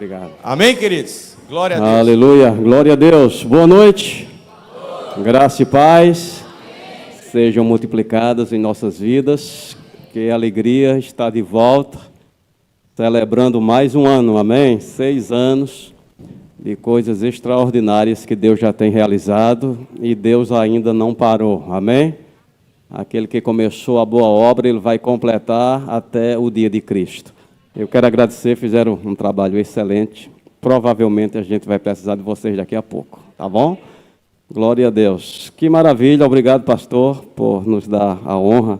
Obrigado. Amém, queridos? Glória a Deus. Aleluia, glória a Deus. Boa noite. Graça e paz sejam multiplicadas em nossas vidas. Que alegria estar de volta, celebrando mais um ano, amém? 6 anos de coisas extraordinárias que Deus já tem realizado e Deus ainda não parou, amém? Aquele que começou a boa obra, Ele vai completar até o dia de Cristo. Eu quero agradecer, fizeram um trabalho excelente. Provavelmente a gente vai precisar de vocês daqui a pouco, tá bom? Glória a Deus. Que maravilha, obrigado, pastor, por nos dar a honra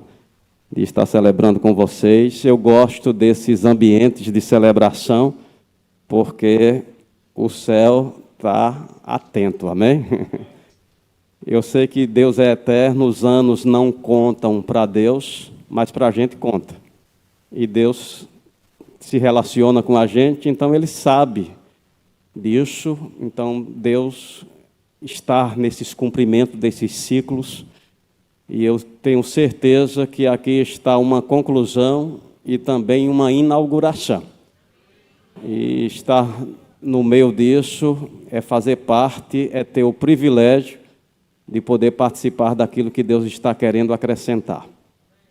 de estar celebrando com vocês. Eu gosto desses ambientes de celebração, porque o céu está atento, amém? Eu sei que Deus é eterno, os anos não contam para Deus, mas para a gente conta. E Deus se relaciona com a gente, então Ele sabe disso. Então Deus está nesses cumprimentos desses ciclos. E eu tenho certeza que aqui está uma conclusão e também uma inauguração. E estar no meio disso é fazer parte, é ter o privilégio de poder participar daquilo que Deus está querendo acrescentar.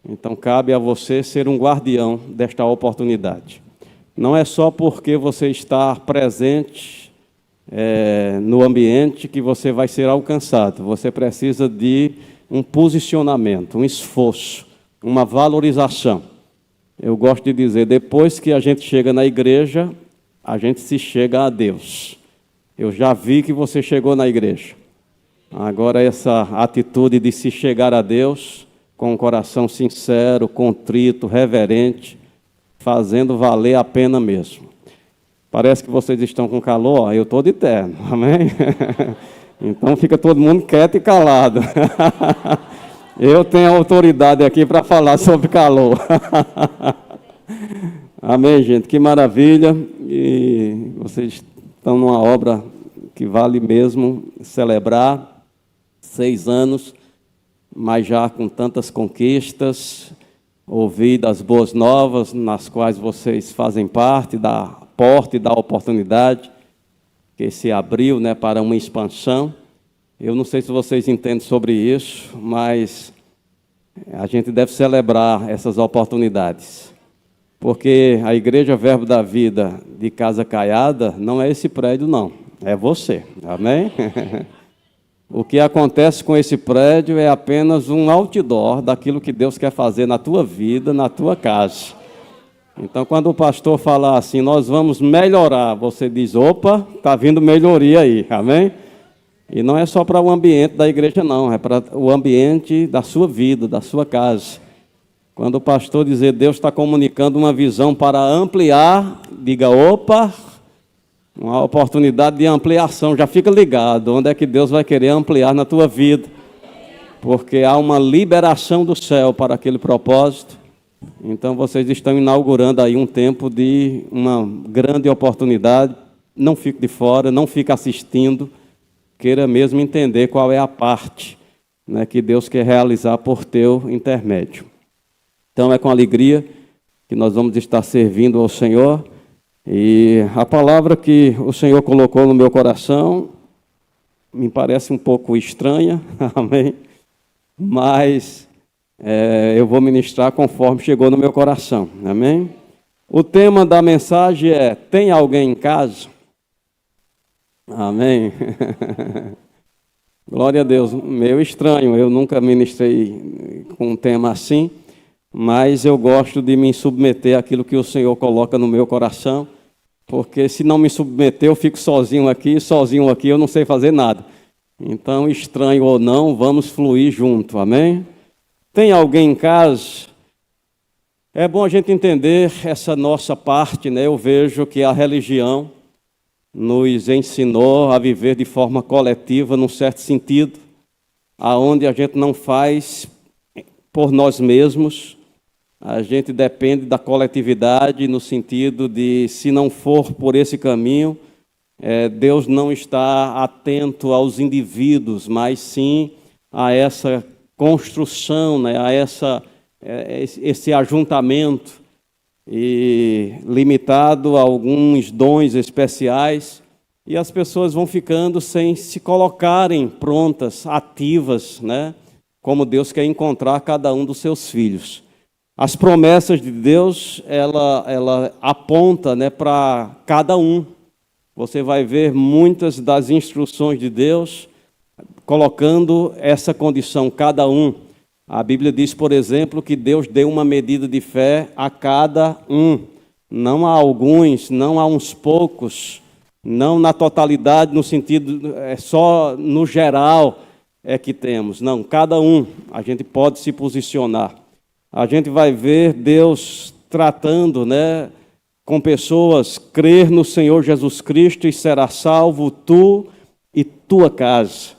Então, cabe a você ser um guardião desta oportunidade. Não é só porque você está presente no ambiente que você vai ser alcançado. Você precisa de um posicionamento, um esforço, uma valorização. Eu gosto de dizer, depois que a gente chega na igreja, a gente se chega a Deus. Eu já vi que você chegou na igreja. Agora, essa atitude de se chegar a Deus com um coração sincero, contrito, reverente, fazendo valer a pena mesmo. Parece que vocês estão com calor, eu estou de terno, amém? Então fica todo mundo quieto e calado. Eu tenho autoridade aqui para falar sobre calor. Amém, gente? Que maravilha. E vocês estão numa obra que vale mesmo celebrar. 6 anos, mas já com tantas conquistas, ouvir das boas novas, nas quais vocês fazem parte, da porta e da oportunidade que se abriu, né, para uma expansão. Eu não sei se vocês entendem sobre isso, mas a gente deve celebrar essas oportunidades. Porque a Igreja Verbo da Vida de Casa Caiada não é esse prédio, não. É você. Amém? O que acontece com esse prédio é apenas um outdoor daquilo que Deus quer fazer na tua vida, na tua casa. Então, quando o pastor falar assim, nós vamos melhorar, você diz, opa, está vindo melhoria aí, amém? E não é só para o ambiente da igreja, não, é para o ambiente da sua vida, da sua casa. Quando o pastor dizer, Deus está comunicando uma visão para ampliar, diga, opa, uma oportunidade de ampliação, já fica ligado, onde é que Deus vai querer ampliar na tua vida, porque há uma liberação do céu para aquele propósito. Então vocês estão inaugurando aí um tempo de uma grande oportunidade. Não fique de fora, não fique assistindo, queira mesmo entender qual é a parte, né, que Deus quer realizar por teu intermédio. Então é com alegria que nós vamos estar servindo ao Senhor. E a palavra que o Senhor colocou no meu coração me parece um pouco estranha, amém? Mas eu vou ministrar conforme chegou no meu coração, amém? O tema da mensagem é: tem alguém em casa? Amém? Glória a Deus. Meio estranho, eu nunca ministrei com um tema assim. Mas eu gosto de me submeter àquilo que o Senhor coloca no meu coração, porque se não me submeter, eu fico sozinho aqui, eu não sei fazer nada. Então, estranho ou não, vamos fluir junto, amém? Tem alguém em casa? É bom a gente entender essa nossa parte, né? Eu vejo que a religião nos ensinou a viver de forma coletiva, num certo sentido, aonde a gente não faz por nós mesmos. A gente depende da coletividade no sentido de, se não for por esse caminho, Deus não está atento aos indivíduos, mas sim a essa construção, né, a esse ajuntamento. e limitado a alguns dons especiais, e as pessoas vão ficando sem se colocarem prontas, ativas, né? Como Deus quer encontrar cada um dos seus filhos. As promessas de Deus, ela aponta, né, para cada um. Você vai ver muitas das instruções de Deus colocando essa condição, cada um. A Bíblia diz, por exemplo, que Deus deu uma medida de fé a cada um. Não a alguns, não a uns poucos, não na totalidade, no sentido, só no geral é que temos. Não, cada um, a gente pode se posicionar. A gente vai ver Deus tratando, né, com pessoas, crer no Senhor Jesus Cristo e será salvo tu e tua casa.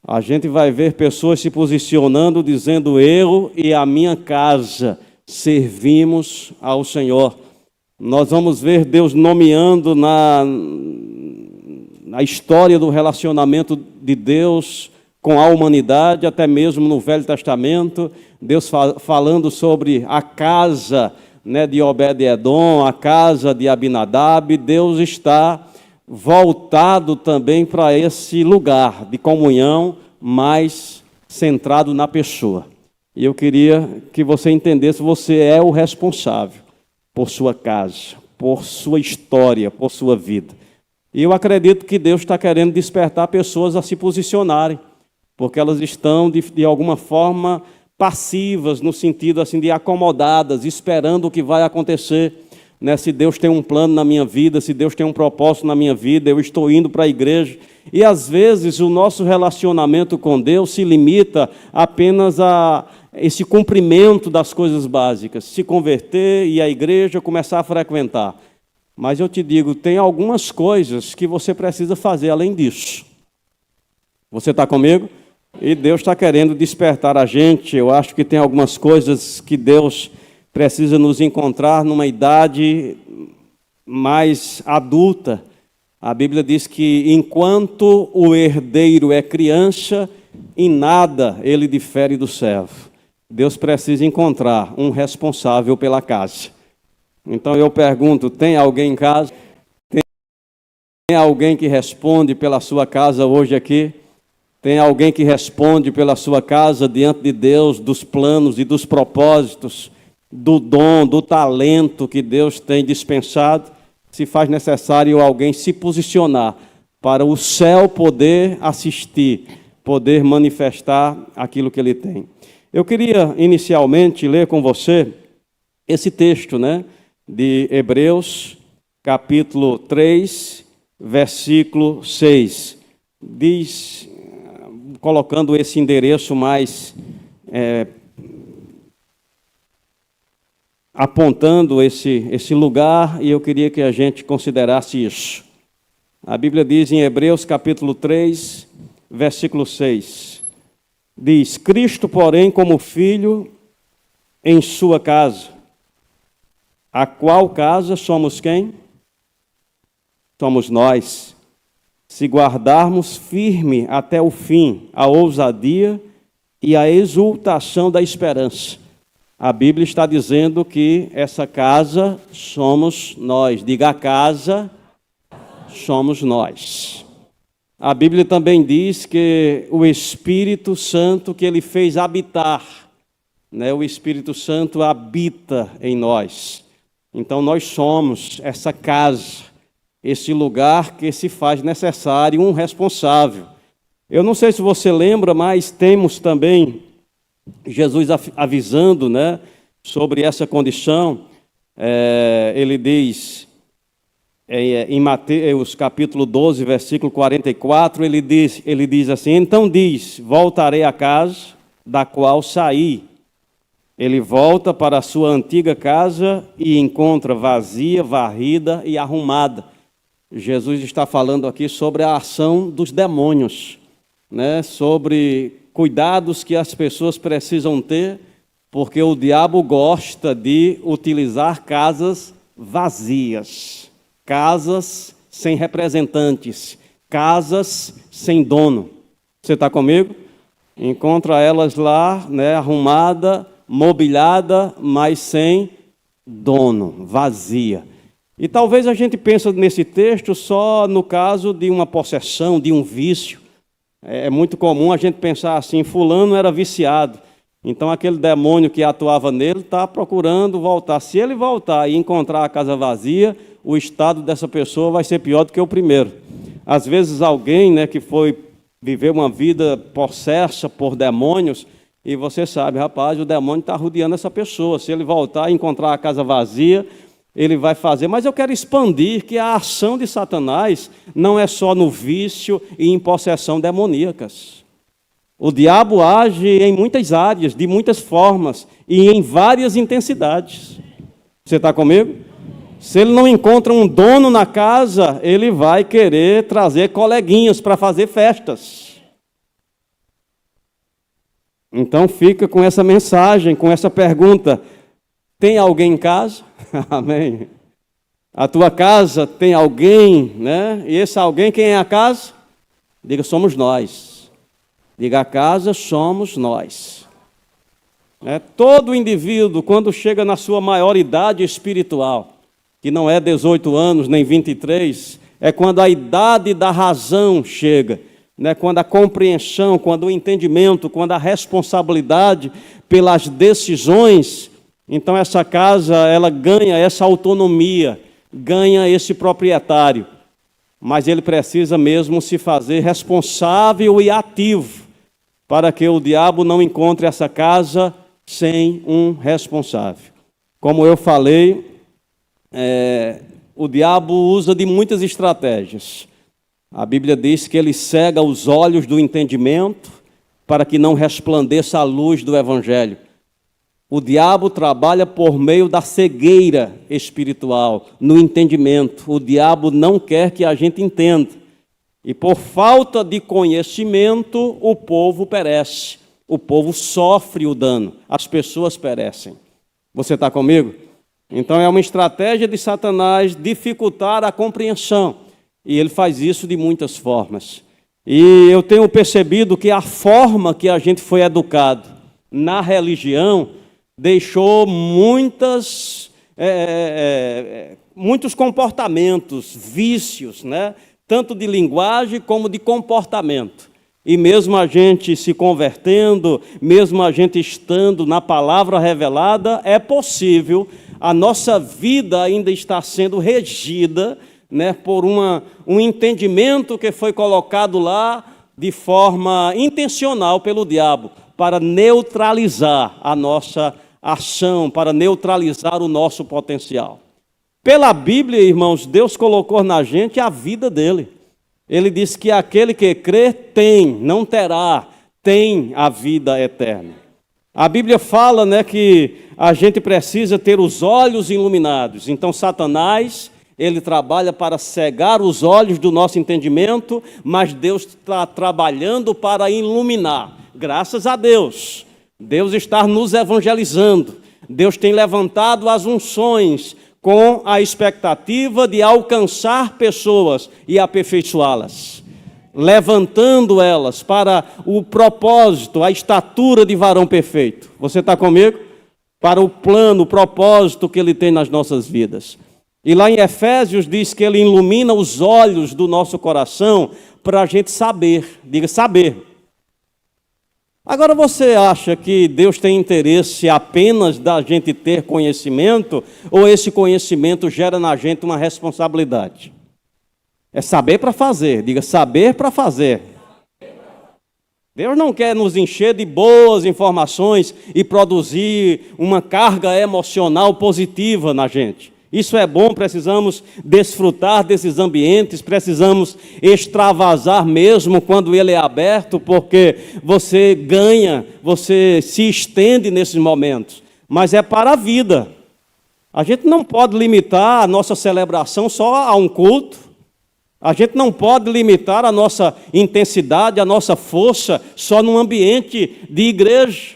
A gente vai ver pessoas se posicionando, dizendo, eu e a minha casa servimos ao Senhor. Nós vamos ver Deus nomeando na história do relacionamento de Deus com a humanidade, até mesmo no Velho Testamento, Deus falando sobre a casa, né, de Obed-Edom, a casa de Abinadab. Deus está voltado também para esse lugar de comunhão, mais centrado na pessoa. E eu queria que você entendesse, você é o responsável por sua casa, por sua história, por sua vida. E eu acredito que Deus está querendo despertar pessoas a se posicionarem, porque elas estão, de alguma forma, passivas, no sentido assim, de acomodadas, esperando o que vai acontecer. Né? Se Deus tem um plano na minha vida, se Deus tem um propósito na minha vida, eu estou indo para a igreja. E, às vezes, o nosso relacionamento com Deus se limita apenas a esse cumprimento das coisas básicas, se converter, ir à igreja, começar a frequentar. Mas eu te digo, tem algumas coisas que você precisa fazer além disso. Você está comigo? E Deus está querendo despertar a gente. Eu acho que tem algumas coisas que Deus precisa nos encontrar numa idade mais adulta. A Bíblia diz que enquanto o herdeiro é criança, em nada ele difere do servo. Deus precisa encontrar um responsável pela casa. Então eu pergunto, tem alguém em casa? Tem alguém que responde pela sua casa hoje aqui? Tem alguém que responde pela sua casa diante de Deus, dos planos e dos propósitos, do dom, do talento que Deus tem dispensado? Se faz necessário alguém se posicionar para o céu poder assistir, poder manifestar aquilo que ele tem. Eu queria inicialmente ler com você esse texto, né, de Hebreus, capítulo 3, versículo 6. Diz, colocando esse endereço mais apontando esse lugar, e eu queria que a gente considerasse isso. A Bíblia diz em Hebreus capítulo 3, versículo 6, diz, Cristo, porém, como filho em sua casa, a qual casa somos quem? Somos nós, se guardarmos firme até o fim a ousadia e a exultação da esperança. A Bíblia está dizendo que essa casa somos nós. Diga, a casa somos nós. A Bíblia também diz que o Espírito Santo que ele fez habitar, né? O Espírito Santo habita em nós. Então nós somos essa casa, esse lugar que se faz necessário um responsável. Eu não sei se você lembra, mas temos também Jesus avisando, né, sobre essa condição. Ele diz, em Mateus capítulo 12, versículo 44, ele diz assim, então diz, voltarei à casa da qual saí. Ele volta para a sua antiga casa e encontra vazia, varrida e arrumada. Jesus está falando aqui sobre a ação dos demônios, né? Sobre cuidados que as pessoas precisam ter, porque o diabo gosta de utilizar casas vazias, casas sem representantes, casas sem dono. Você está comigo? Encontra elas lá, né, arrumada, mobiliada, mas sem dono, vazia. E talvez a gente pense nesse texto só no caso de uma possessão, de um vício. É muito comum a gente pensar assim, fulano era viciado. Então aquele demônio que atuava nele está procurando voltar. Se ele voltar e encontrar a casa vazia, o estado dessa pessoa vai ser pior do que o primeiro. Às vezes alguém, né, que foi viver uma vida possessa por demônios, e você sabe, rapaz, o demônio está rodeando essa pessoa. Se ele voltar e encontrar a casa vazia, ele vai fazer. Mas eu quero expandir que a ação de Satanás não é só no vício e em possessão demoníacas. O diabo age em muitas áreas, de muitas formas e em várias intensidades. Você está comigo? Se ele não encontra um dono na casa, ele vai querer trazer coleguinhas para fazer festas. Então fica com essa mensagem, com essa pergunta: tem alguém em casa? Amém. A tua casa tem alguém, né? E esse alguém, quem é a casa? Diga, somos nós. Diga, a casa somos nós. Todo indivíduo, quando chega na sua maioridade espiritual, que não é 18 anos, nem 23, é quando a idade da razão chega, né? Quando a compreensão, quando o entendimento, quando a responsabilidade pelas decisões, então essa casa, ela ganha essa autonomia, ganha esse proprietário, mas ele precisa mesmo se fazer responsável e ativo, para que o diabo não encontre essa casa sem um responsável. Como eu falei, o diabo usa de muitas estratégias. A Bíblia diz que ele cega os olhos do entendimento para que não resplandeça a luz do Evangelho. O diabo trabalha por meio da cegueira espiritual, no entendimento. O diabo não quer que a gente entenda. E por falta de conhecimento, o povo perece. O povo sofre o dano. As pessoas perecem. Você está comigo? Então é uma estratégia de Satanás dificultar a compreensão. E ele faz isso de muitas formas. E eu tenho percebido que a forma que a gente foi educado na religião deixou muitos comportamentos, vícios, né? Tanto de linguagem como de comportamento. E mesmo a gente se convertendo, mesmo a gente estando na palavra revelada, é possível, a nossa vida ainda está sendo regida, né, por um entendimento que foi colocado lá de forma intencional pelo diabo, para neutralizar a nossa ação, para neutralizar o nosso potencial. Pela Bíblia, irmãos, Deus colocou na gente a vida dele. Ele diz que aquele que crê tem, não terá, tem a vida eterna. A Bíblia fala, né, que a gente precisa ter os olhos iluminados. Então, Satanás, ele trabalha para cegar os olhos do nosso entendimento, mas Deus está trabalhando para iluminar. Graças a Deus. Deus está nos evangelizando. Deus tem levantado as unções com a expectativa de alcançar pessoas e aperfeiçoá-las, levantando elas para o propósito, a estatura de varão perfeito. Você está comigo? Para o plano, o propósito que Ele tem nas nossas vidas. E lá em Efésios diz que Ele ilumina os olhos do nosso coração para a gente saber, diga saber. Agora você acha que Deus tem interesse apenas da gente ter conhecimento, ou esse conhecimento gera na gente uma responsabilidade? É saber para fazer, diga saber para fazer. Deus não quer nos encher de boas informações e produzir uma carga emocional positiva na gente. Isso é bom, precisamos desfrutar desses ambientes, precisamos extravasar mesmo quando ele é aberto, porque você ganha, você se estende nesses momentos. Mas é para a vida. A gente não pode limitar a nossa celebração só a um culto. A gente não pode limitar a nossa intensidade, a nossa força só num ambiente de igreja.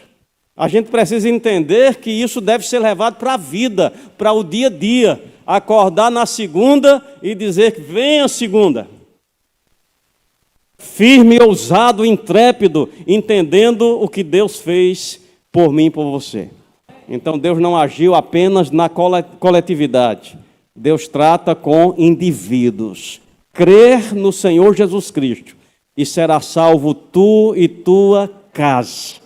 A gente precisa entender que isso deve ser levado para a vida, para o dia a dia. Acordar na segunda e dizer que vem a segunda. Firme, ousado, intrépido, entendendo o que Deus fez por mim e por você. Então Deus não agiu apenas na coletividade. Deus trata com indivíduos. Crer no Senhor Jesus Cristo e será salvo tu e tua casa.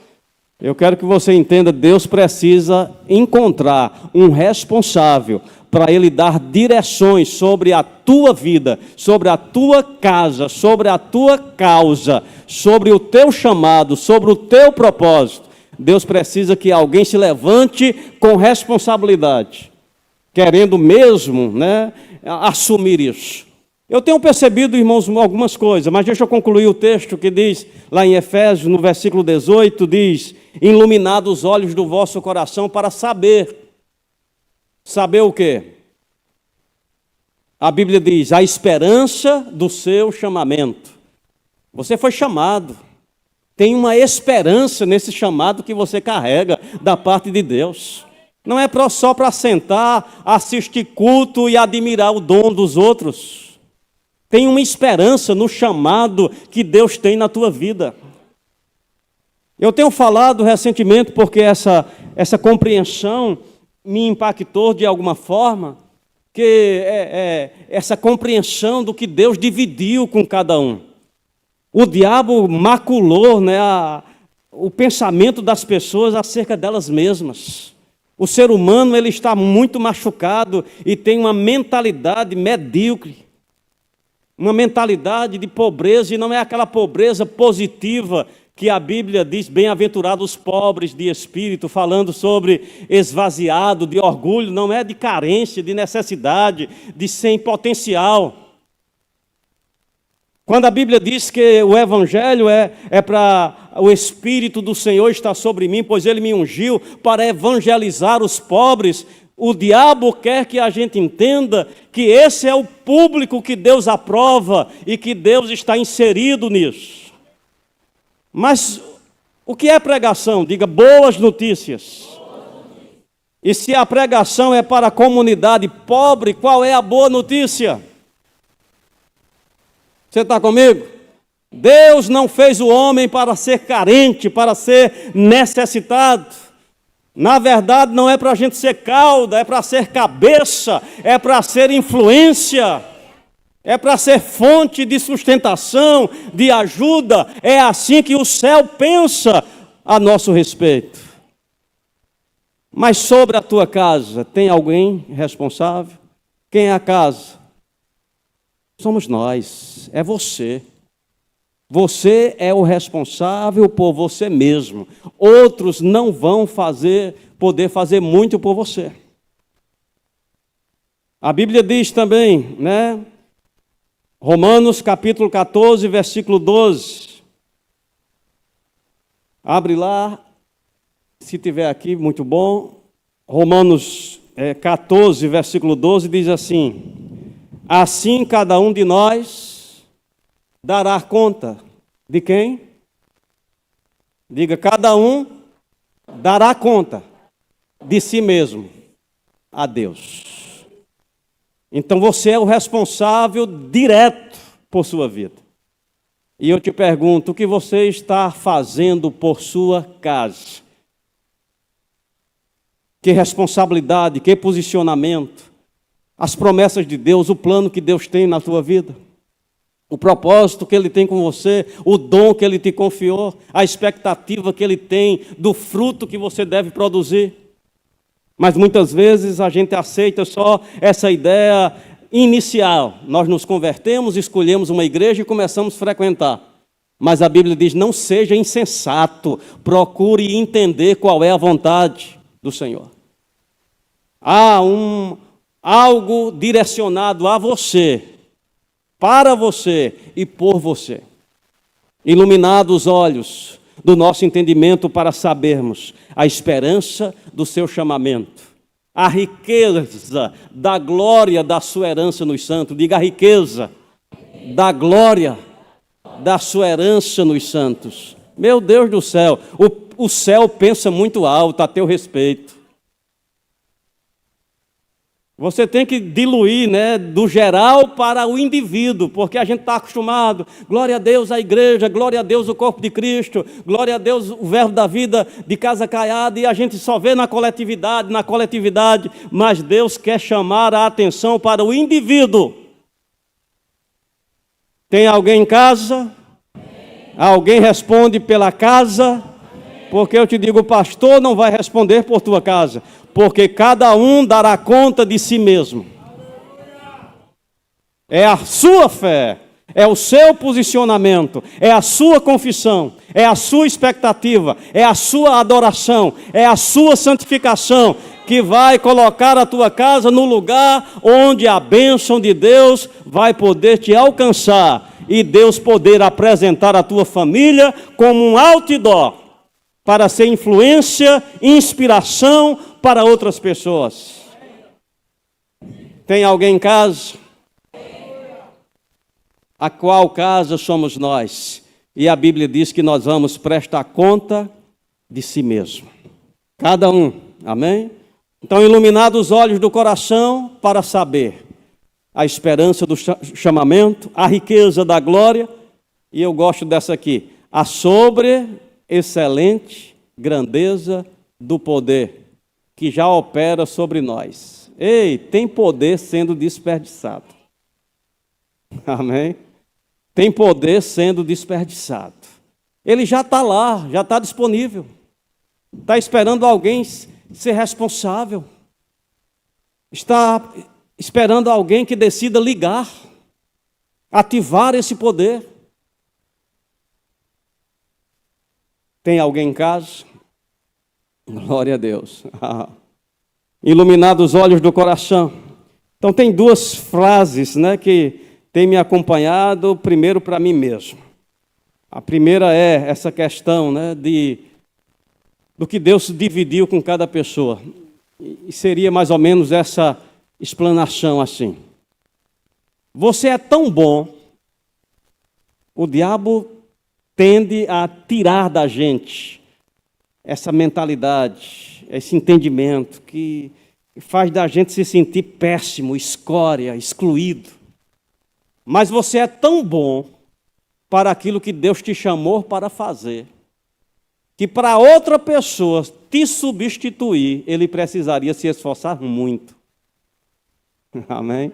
Eu quero que você entenda, Deus precisa encontrar um responsável para Ele dar direções sobre a tua vida, sobre a tua casa, sobre a tua causa, sobre o teu chamado, sobre o teu propósito. Deus precisa que alguém se levante com responsabilidade, querendo mesmo, assumir isso. Eu tenho percebido, irmãos, algumas coisas, mas deixa eu concluir o texto que diz, lá em Efésios, no versículo 18, diz: iluminados os olhos do vosso coração para saber. Saber o quê? A Bíblia diz, a esperança do seu chamamento. Você foi chamado. Tem uma esperança nesse chamado que você carrega da parte de Deus. Não é só para sentar, assistir culto e admirar o dom dos outros. Tem uma esperança no chamado que Deus tem na tua vida. Eu tenho falado recentemente porque essa compreensão me impactou de alguma forma, que essa compreensão do que Deus dividiu com cada um. O diabo maculou, o pensamento das pessoas acerca delas mesmas. O ser humano ele está muito machucado e tem uma mentalidade medíocre. Uma mentalidade de pobreza, e não é aquela pobreza positiva que a Bíblia diz, bem-aventurados os pobres de espírito, falando sobre esvaziado de orgulho, não é de carência, de necessidade, de sem potencial. Quando a Bíblia diz que o Evangelho é para o Espírito do Senhor está sobre mim, pois Ele me ungiu para evangelizar os pobres, o diabo quer que a gente entenda que esse é o público que Deus aprova e que Deus está inserido nisso. Mas o que é pregação? Diga, boas notícias. E se a pregação é para a comunidade pobre, qual é a boa notícia? Você está comigo? Deus não fez o homem para ser carente, para ser necessitado. Na verdade, não é para a gente ser cauda, é para ser cabeça, é para ser influência, é para ser fonte de sustentação, de ajuda. É assim que o céu pensa a nosso respeito. Mas sobre a tua casa, tem alguém responsável? Quem é a casa? Somos nós, é você. Você é o responsável por você mesmo. Outros não vão poder fazer muito por você. A Bíblia diz também, Romanos capítulo 14, versículo 12. Abre lá, se tiver aqui, muito bom. Romanos 14, versículo 12, diz assim: assim cada um de nós dará conta de quem? Diga, cada um dará conta de si mesmo a Deus. Então você é o responsável direto por sua vida. E eu te pergunto, o que você está fazendo por sua casa? Que responsabilidade, que posicionamento, as promessas de Deus, o plano que Deus tem na tua vida? O propósito que Ele tem com você, o dom que Ele te confiou, a expectativa que Ele tem do fruto que você deve produzir. Mas muitas vezes a gente aceita só essa ideia inicial. Nós nos convertemos, escolhemos uma igreja e começamos a frequentar. Mas a Bíblia diz, não seja insensato, procure entender qual é a vontade do Senhor. Há algo direcionado a você, para você e por você. Iluminados os olhos do nosso entendimento para sabermos a esperança do seu chamamento, a riqueza da glória da sua herança nos santos. Diga, a riqueza da glória da sua herança nos santos. Meu Deus do céu, o céu pensa muito alto a teu respeito. Você tem que diluir, né, do geral para o indivíduo, porque a gente está acostumado, glória a Deus a igreja, glória a Deus o corpo de Cristo, glória a Deus o verbo da vida de Casa Caiada, e a gente só vê na coletividade, mas Deus quer chamar a atenção para o indivíduo. Tem alguém em casa? Alguém responde pela casa? Porque eu te digo, o pastor não vai responder por tua casa, porque cada um dará conta de si mesmo. É a sua fé, é o seu posicionamento, é a sua confissão, é a sua expectativa, é a sua adoração, é a sua santificação que vai colocar a tua casa no lugar onde a bênção de Deus vai poder te alcançar e Deus poder apresentar a tua família como um outdoor para ser influência, inspiração para outras pessoas. Tem alguém em casa? A qual casa somos nós? E a Bíblia diz que nós vamos prestar conta de si mesmo. Cada um, amém? Então, iluminados os olhos do coração para saber a esperança do chamamento, a riqueza da glória, e eu gosto dessa aqui, a excelente grandeza do poder que já opera sobre nós. Ei, tem poder sendo desperdiçado. Amém? Tem poder sendo desperdiçado. Ele já está lá, já está disponível. Está esperando alguém ser responsável. Está esperando alguém que decida ligar, ativar esse poder. Tem alguém em casa? Glória a Deus. Iluminados os olhos do coração. Então tem duas frases, né, que tem me acompanhado, primeiro para mim mesmo. A primeira é essa questão, né, do que Deus dividiu com cada pessoa. E seria mais ou menos essa explanação assim. Você é tão bom, o diabo tende a tirar da gente essa mentalidade, esse entendimento que faz da gente se sentir péssimo, escória, excluído. Mas você é tão bom para aquilo que Deus te chamou para fazer, que para outra pessoa te substituir, ele precisaria se esforçar muito. Amém?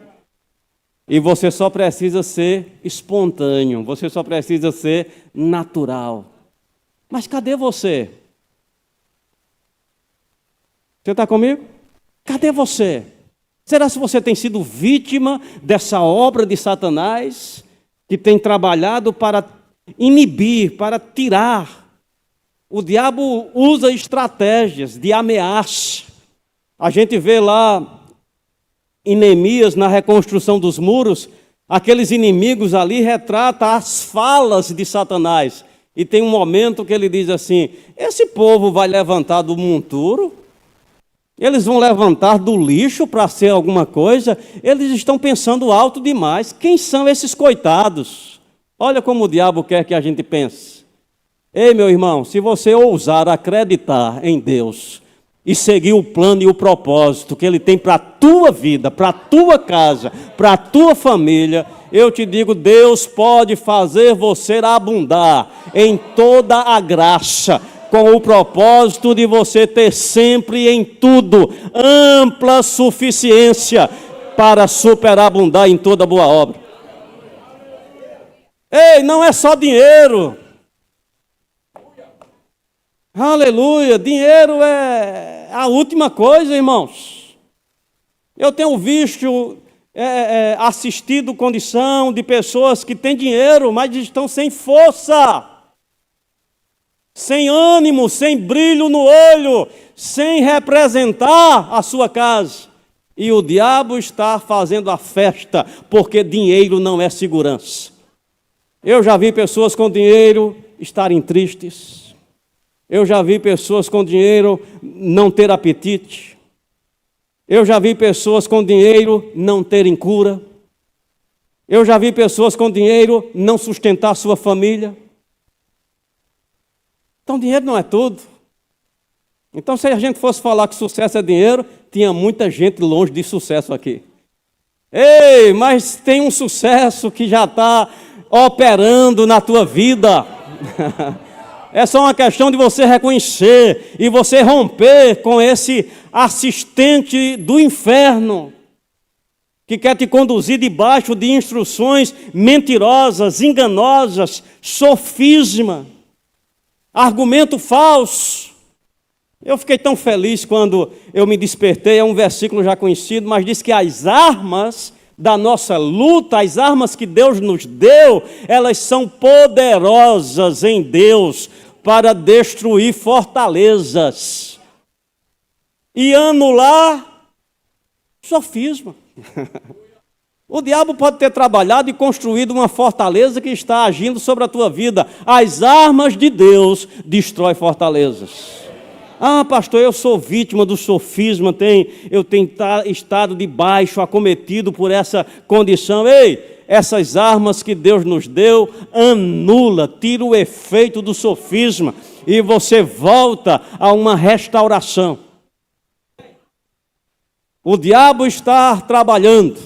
E você só precisa ser espontâneo, você só precisa ser natural. Mas cadê você? Você está comigo? Cadê você? Será que você tem sido vítima dessa obra de Satanás, que tem trabalhado para inibir, para tirar? O diabo usa estratégias de ameaça. A gente vê lá em Neemias, na reconstrução dos muros, aqueles inimigos ali retratam as falas de Satanás. E tem um momento que ele diz assim: esse povo vai levantar do monturo? Eles vão levantar do lixo para ser alguma coisa? Eles estão pensando alto demais. Quem são esses coitados? Olha como o diabo quer que a gente pense. Ei, meu irmão, se você ousar acreditar em Deus e seguir o plano e o propósito que Ele tem para a tua vida, para a tua casa, para a tua família, eu te digo, Deus pode fazer você abundar em toda a graça, com o propósito de você ter sempre em tudo ampla suficiência para superabundar em toda boa obra. Ei, não é só dinheiro. Aleluia, dinheiro é a última coisa, irmãos. Eu tenho visto, assistido condição de pessoas que têm dinheiro, mas estão sem força, sem ânimo, sem brilho no olho, sem representar a sua casa. E o diabo está fazendo a festa, porque dinheiro não é segurança. Eu já vi pessoas com dinheiro estarem tristes. Eu já vi pessoas com dinheiro não ter apetite. Eu já vi pessoas com dinheiro não terem cura. Eu já vi pessoas com dinheiro não sustentar sua família. Então, dinheiro não é tudo. Então, se a gente fosse falar que sucesso é dinheiro, tinha muita gente longe de sucesso aqui. Ei, mas tem um sucesso que já está operando na tua vida. É só uma questão de você reconhecer e você romper com esse assistente do inferno que quer te conduzir debaixo de instruções mentirosas, enganosas, sofisma, argumento falso. Eu fiquei tão feliz quando eu me despertei, é um versículo já conhecido, mas diz que as armas da nossa luta, as armas que Deus nos deu, elas são poderosas em Deus para destruir fortalezas e anular sofisma. O diabo pode ter trabalhado e construído uma fortaleza que está agindo sobre a tua vida. As armas de Deus destroem fortalezas. Ah, pastor, eu sou vítima do sofisma, eu tenho estado debaixo, acometido por essa condição. Ei, essas armas que Deus nos deu, anula, tira o efeito do sofisma e você volta a uma restauração. O diabo está trabalhando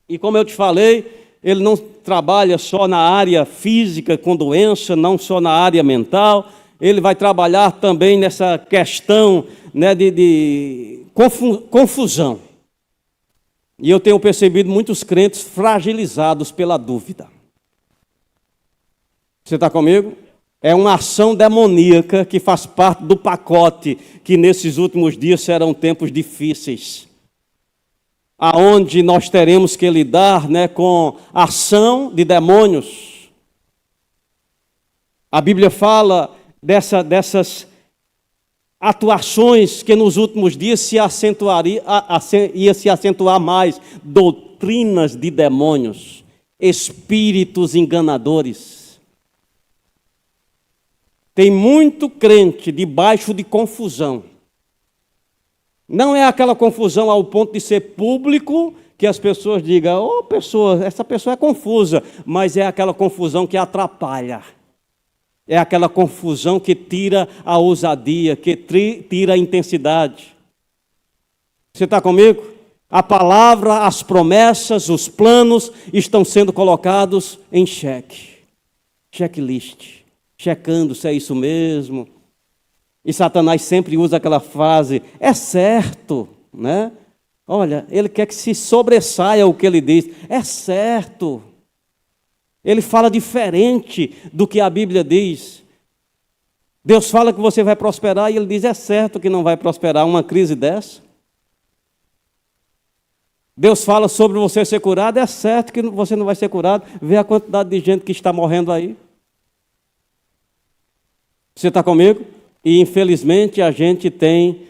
e, como eu te falei, ele não trabalha só na área física com doença, não só na área mental. Ele vai trabalhar também nessa questão, né, de confusão. E eu tenho percebido muitos crentes fragilizados pela dúvida. Você está comigo? É uma ação demoníaca que faz parte do pacote que nesses últimos dias serão tempos difíceis, aonde nós teremos que lidar, né, com a ação de demônios. A Bíblia fala dessas atuações que nos últimos dias ia se acentuar mais, doutrinas de demônios, espíritos enganadores. Tem muito crente debaixo de confusão. Não é aquela confusão ao ponto de ser público, que as pessoas digam, essa pessoa é confusa, mas é aquela confusão que atrapalha. É aquela confusão que tira a ousadia, que tira a intensidade. Você está comigo? A palavra, as promessas, os planos estão sendo colocados em xeque. Checklist. Checando se é isso mesmo. E Satanás sempre usa aquela frase, é certo, né? Olha, ele quer que se sobressaia o que ele diz. É certo. Ele fala diferente do que a Bíblia diz. Deus fala que você vai prosperar e ele diz, é certo que não vai prosperar uma crise dessa. Deus fala sobre você ser curado, é certo que você não vai ser curado. Vê a quantidade de gente que está morrendo aí. Você está comigo? E infelizmente a gente tem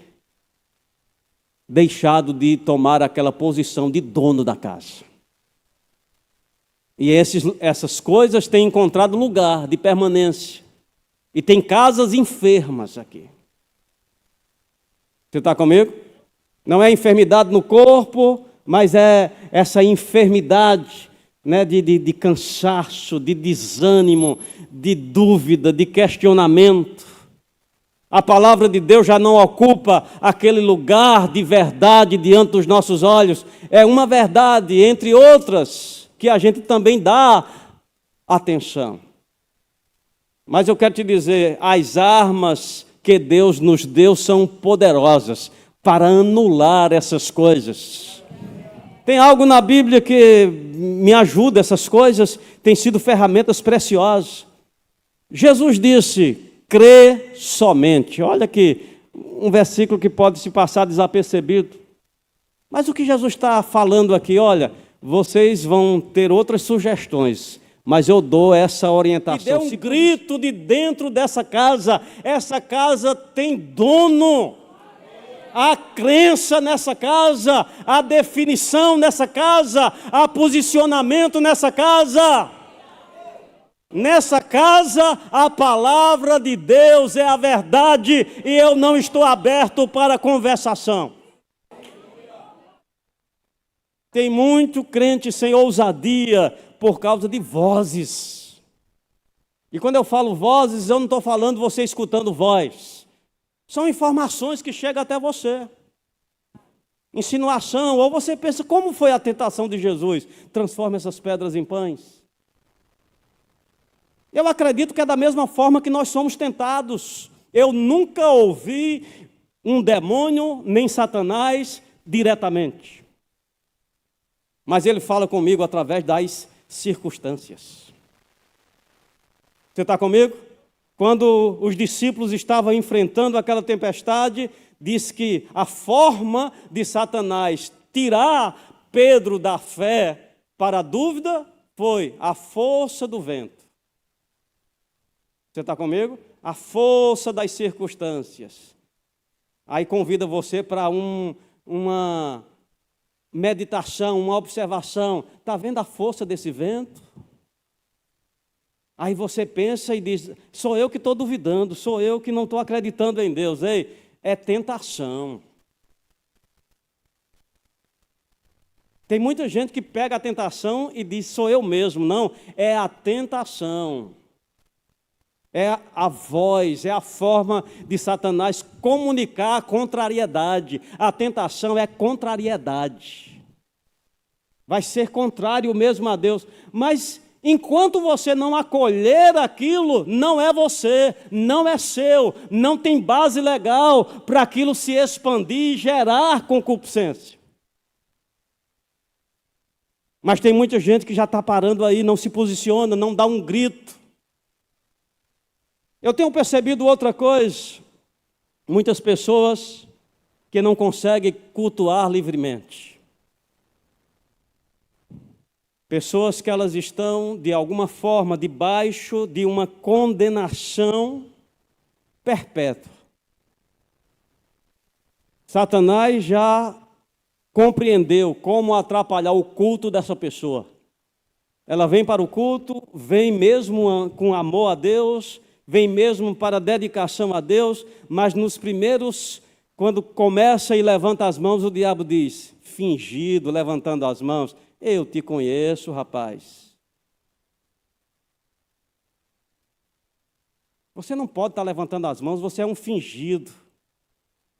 deixado de tomar aquela posição de dono da casa. E essas coisas têm encontrado lugar de permanência. E tem casas enfermas aqui. Você está comigo? Não é enfermidade no corpo, mas é essa enfermidade, né, de cansaço, de desânimo, de dúvida, de questionamento. A palavra de Deus já não ocupa aquele lugar de verdade diante dos nossos olhos. É uma verdade, entre outras, que a gente também dá atenção. Mas eu quero te dizer, as armas que Deus nos deu são poderosas para anular essas coisas. Tem algo na Bíblia que me ajuda, essas coisas têm sido ferramentas preciosas. Jesus disse, crê somente. Olha aqui, um versículo que pode se passar desapercebido. Mas o que Jesus está falando aqui, olha, vocês vão ter outras sugestões, mas eu dou essa orientação. E deu um grito de dentro dessa casa, essa casa tem dono. Há crença nessa casa, há definição nessa casa, há posicionamento nessa casa. Nessa casa, a palavra de Deus é a verdade e eu não estou aberto para conversação. Tem muito crente sem ousadia por causa de vozes. E quando eu falo vozes, eu não estou falando você escutando voz. São informações que chegam até você. insinuação, ou você pensa, como foi a tentação de Jesus? Transforma essas pedras em pães. Eu acredito que é da mesma forma que nós somos tentados. Eu nunca ouvi um demônio, nem Satanás, diretamente. Mas ele fala comigo através das circunstâncias. Você está comigo? Quando os discípulos estavam enfrentando aquela tempestade, diz que a forma de Satanás tirar Pedro da fé para a dúvida foi a força do vento. Você está comigo? A força das circunstâncias. Aí convida você para uma meditação, uma observação. Está vendo a força desse vento? Aí você pensa e diz, sou eu que estou duvidando, sou eu que não estou acreditando em Deus. Ei, é tentação. Tem muita gente que pega a tentação e diz, sou eu mesmo. Não, é a tentação. É a voz, é a forma de Satanás comunicar a contrariedade. A tentação é contrariedade. Vai ser contrário mesmo a Deus. Mas enquanto você não acolher aquilo, não é você, não é seu, não tem base legal para aquilo se expandir e gerar concupiscência. Mas tem muita gente que já está parando aí, não se posiciona, não dá um grito. Eu tenho percebido outra coisa, muitas pessoas que não conseguem cultuar livremente. Pessoas que elas estão, de alguma forma, debaixo de uma condenação perpétua. Satanás já compreendeu como atrapalhar o culto dessa pessoa. Ela vem para o culto, vem mesmo com amor a Deus, vem mesmo para a dedicação a Deus, mas nos primeiros, quando começa e levanta as mãos, o diabo diz, fingido, levantando as mãos, eu te conheço, rapaz. Você não pode estar levantando as mãos, você é um fingido.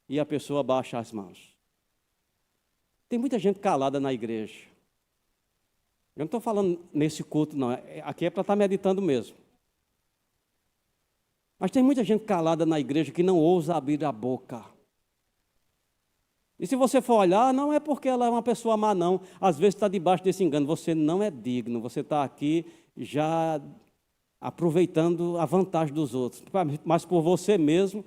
E a pessoa baixa as mãos. Tem muita gente calada na igreja. Eu não estou falando nesse culto, não. Aqui é para estar meditando mesmo. Mas tem muita gente calada na igreja que não ousa abrir a boca. E se você for olhar, não é porque ela é uma pessoa má, não. Às vezes está debaixo desse engano. Você não é digno, você está aqui já aproveitando a vantagem dos outros. Mas por você mesmo,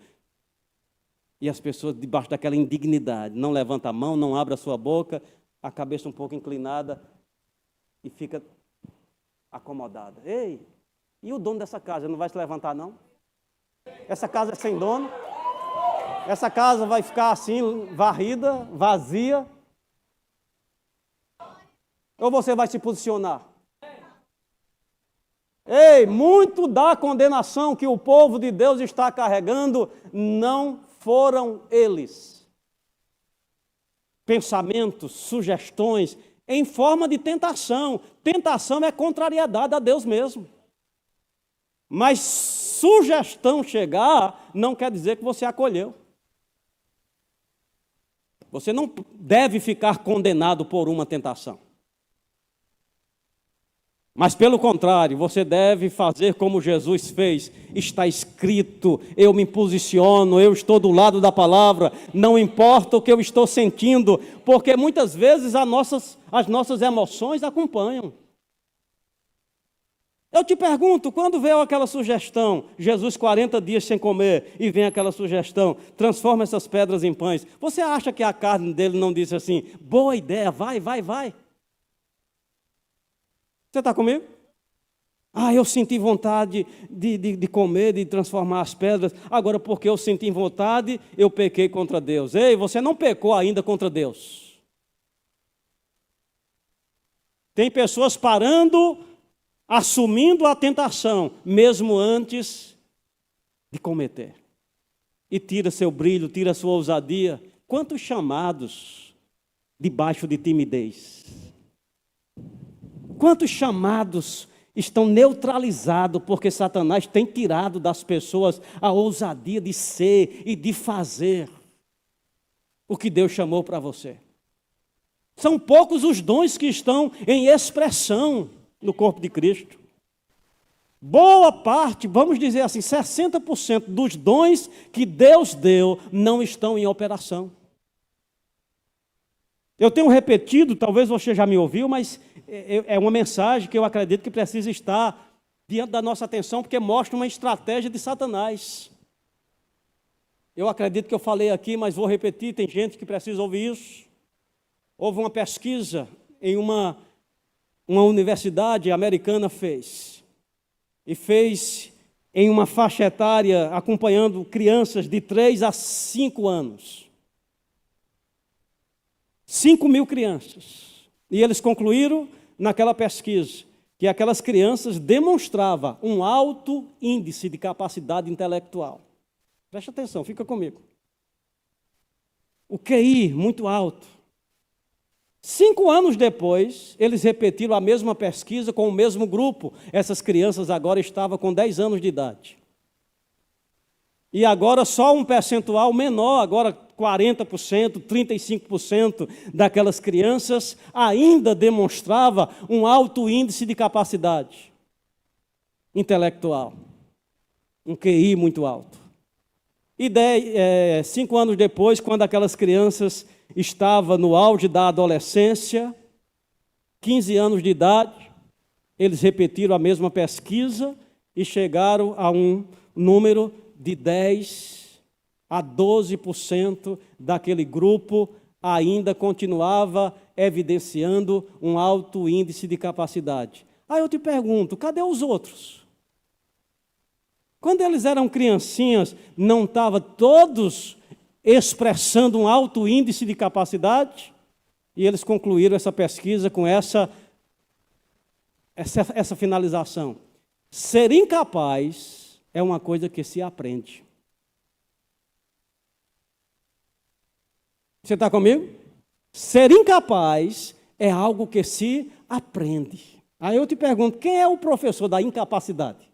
e as pessoas debaixo daquela indignidade. Não levanta a mão, não abre a sua boca, a cabeça um pouco inclinada e fica acomodada. Ei, e o dono dessa casa não vai se levantar, não? Essa casa é sem dono? Essa casa vai ficar assim, varrida, vazia? Ou você vai se posicionar? Ei, muito da condenação que o povo de Deus está carregando não foram eles. Pensamentos, sugestões, em forma de tentação. Tentação é contrariedade a Deus mesmo. Mas sugestão chegar não quer dizer que você acolheu. Você não deve ficar condenado por uma tentação. Mas, pelo contrário, você deve fazer como Jesus fez. Está escrito, eu me posiciono, eu estou do lado da palavra, não importa o que eu estou sentindo, porque muitas vezes as nossas emoções acompanham. Eu te pergunto, quando veio aquela sugestão, Jesus 40 dias sem comer, e vem aquela sugestão, transforma essas pedras em pães, você acha que a carne dele não disse assim, boa ideia, vai, vai, vai? Você está comigo? Eu senti vontade de comer, de transformar as pedras. Agora, porque eu senti vontade, eu pequei contra Deus. Ei, você não pecou ainda contra Deus. Tem pessoas parando, assumindo a tentação, mesmo antes de cometer. E tira seu brilho, tira sua ousadia. Quantos chamados debaixo de timidez? Quantos chamados estão neutralizados porque Satanás tem tirado das pessoas a ousadia de ser e de fazer o que Deus chamou para você? São poucos os dons que estão em expressão no corpo de Cristo. Boa parte, vamos dizer assim, 60% dos dons que Deus deu não estão em operação. Eu tenho repetido, talvez você já me ouviu, mas é uma mensagem que eu acredito que precisa estar diante da nossa atenção, porque mostra uma estratégia de Satanás. Eu acredito que eu falei aqui, mas vou repetir, tem gente que precisa ouvir isso. Houve uma pesquisa em uma universidade americana e fez em uma faixa etária acompanhando crianças de 3 a 5 anos. 5.000 crianças. E eles concluíram naquela pesquisa que aquelas crianças demonstravam um alto índice de capacidade intelectual. Preste atenção, fica comigo. O QI muito alto. 5 anos depois, eles repetiram a mesma pesquisa com o mesmo grupo. Essas crianças agora estavam com 10 anos de idade. E agora só um percentual menor, agora 40%, 35% daquelas crianças ainda demonstrava um alto índice de capacidade intelectual. Um QI muito alto. E 5 anos depois, quando aquelas crianças estavam no auge da adolescência, 15 anos de idade, eles repetiram a mesma pesquisa e chegaram a um número de 10 a 12% daquele grupo ainda continuava evidenciando um alto índice de capacidade. Aí eu te pergunto, cadê os outros? Quando eles eram criancinhas, não estavam todos expressando um alto índice de capacidade? E eles concluíram essa pesquisa com essa finalização. Ser incapaz é uma coisa que se aprende. Você está comigo? Ser incapaz é algo que se aprende. Aí eu te pergunto, quem é o professor da incapacidade?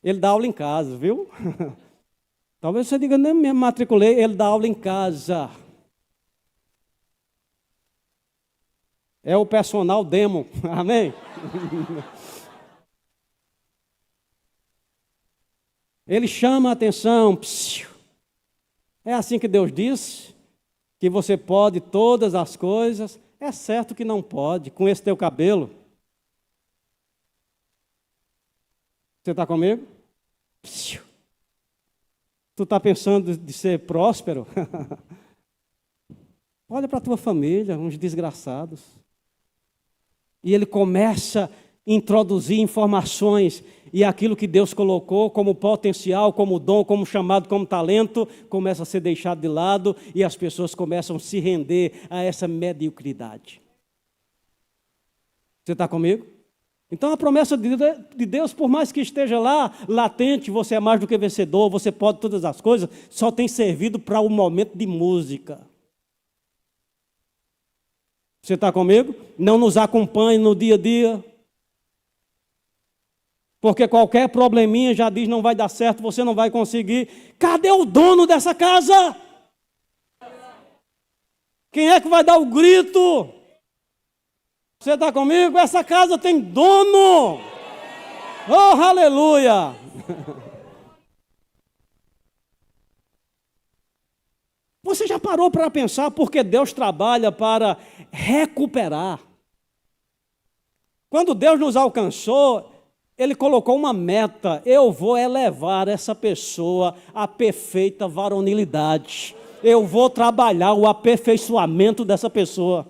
Ele dá aula em casa, viu? Talvez você diga, nem me matriculei, ele dá aula em casa. É o personal demo, amém? Ele chama a atenção. É assim que Deus disse, que você pode todas as coisas. É certo que não pode, com esse teu cabelo. Você está comigo? Tu está pensando de ser próspero? Olha para a tua família, uns desgraçados. E ele começa a introduzir informações, e aquilo que Deus colocou como potencial, como dom, como chamado, como talento, começa a ser deixado de lado, e as pessoas começam a se render a essa mediocridade. Você está comigo? Então a promessa de Deus, por mais que esteja lá, latente, você é mais do que vencedor, você pode todas as coisas, só tem servido para o momento de música. Você está comigo? Não nos acompanhe no dia a dia. Porque qualquer probleminha já diz não vai dar certo, você não vai conseguir. Cadê o dono dessa casa? Quem é que vai dar o grito? Você está comigo? Essa casa tem dono. Oh, aleluia! Você já parou para pensar porque Deus trabalha para recuperar? Quando Deus nos alcançou, Ele colocou uma meta: eu vou elevar essa pessoa à perfeita varonilidade. Eu vou trabalhar o aperfeiçoamento dessa pessoa.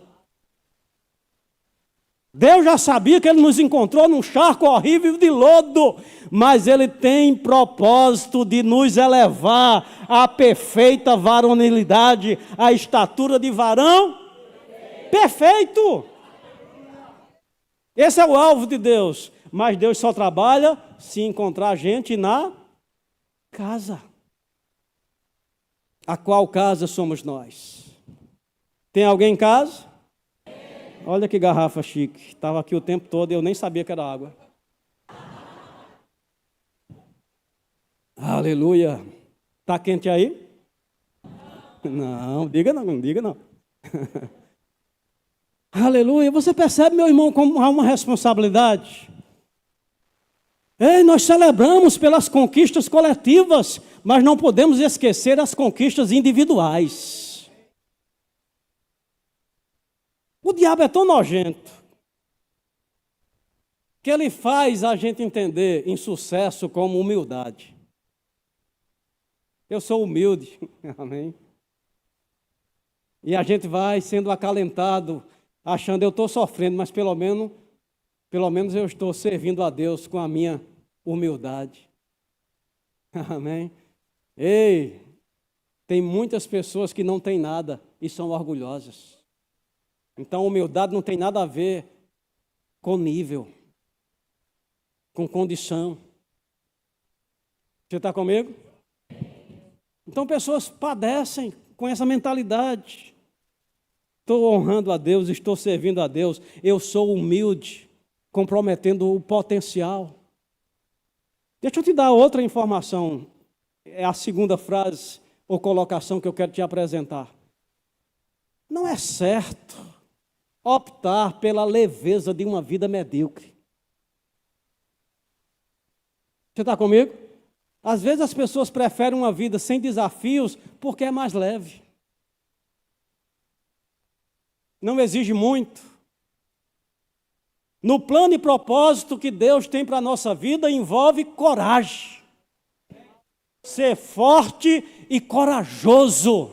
Deus já sabia que Ele nos encontrou num charco horrível de lodo, mas Ele tem propósito de nos elevar à perfeita varonilidade, à estatura de varão perfeito. Esse é o alvo de Deus, mas Deus só trabalha se encontrar gente na casa. A qual casa somos nós? Tem alguém em casa? Olha que garrafa chique. Estava aqui o tempo todo e eu nem sabia que era água. Aleluia. Está quente aí? Não, diga não, não diga não. Aleluia. Você percebe, meu irmão, como há uma responsabilidade? Ei, nós celebramos pelas conquistas coletivas, mas não podemos esquecer as conquistas individuais. O diabo é tão nojento que ele faz a gente entender insucesso como humildade. Eu sou humilde, amém? E a gente vai sendo acalentado, achando eu estou sofrendo, mas pelo menos eu estou servindo a Deus com a minha humildade. Amém? Ei, tem muitas pessoas que não têm nada e são orgulhosas. Então, humildade não tem nada a ver com nível, com condição. Você está comigo? Então, pessoas padecem com essa mentalidade. Estou honrando a Deus, estou servindo a Deus, eu sou humilde, comprometendo o potencial. Deixa eu te dar outra informação, é a segunda frase ou colocação que eu quero te apresentar. Não é certo optar pela leveza de uma vida medíocre. Você está comigo? Às vezes as pessoas preferem uma vida sem desafios porque é mais leve. Não exige muito. No plano e propósito que Deus tem para a nossa vida, envolve coragem. Ser forte e corajoso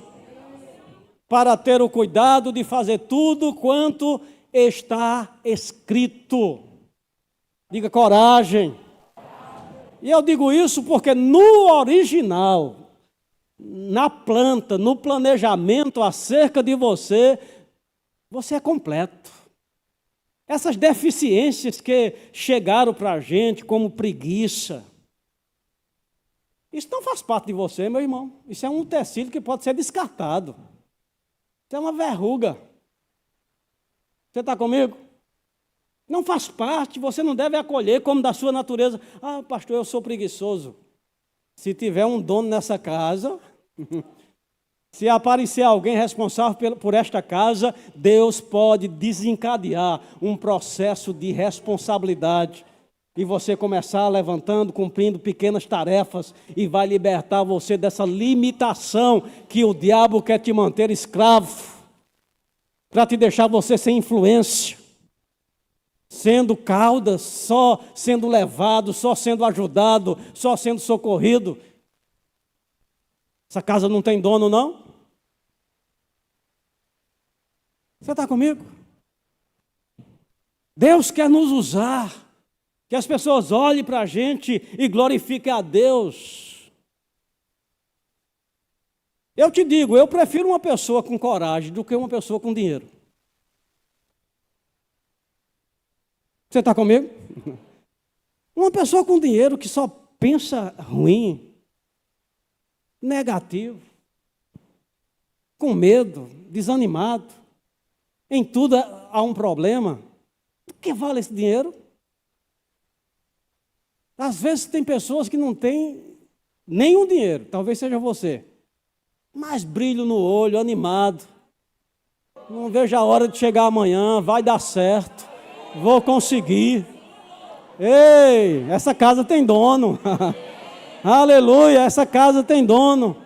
para ter o cuidado de fazer tudo quanto está escrito. Diga coragem. E eu digo isso porque no original, na planta, no planejamento acerca de você, você é completo. Essas deficiências que chegaram para a gente como preguiça, isso não faz parte de você, meu irmão. Isso é um tecido que pode ser descartado. Isso é uma verruga. Você está comigo? Não faz parte, você não deve acolher como da sua natureza. Ah, pastor, eu sou preguiçoso. Se tiver um dono nessa casa, se aparecer alguém responsável por esta casa, Deus pode desencadear um processo de responsabilidade. E você começar levantando, cumprindo pequenas tarefas e vai libertar você dessa limitação que o diabo quer te manter escravo, para te deixar você sem influência, sendo cauda, só sendo levado, só sendo ajudado, só sendo socorrido. Essa casa não tem dono, não? Você está comigo? Deus quer nos usar, que as pessoas olhem para a gente e glorifiquem a Deus. Eu te digo, eu prefiro uma pessoa com coragem do que uma pessoa com dinheiro. Você está comigo? Uma pessoa com dinheiro que só pensa ruim, negativo, com medo, desanimado, em tudo há um problema. O que vale esse dinheiro? Às vezes tem pessoas que não têm nenhum dinheiro, talvez seja você, mas brilho no olho, animado. Não vejo a hora de chegar amanhã, vai dar certo, vou conseguir. Ei, essa casa tem dono. Aleluia, essa casa tem dono.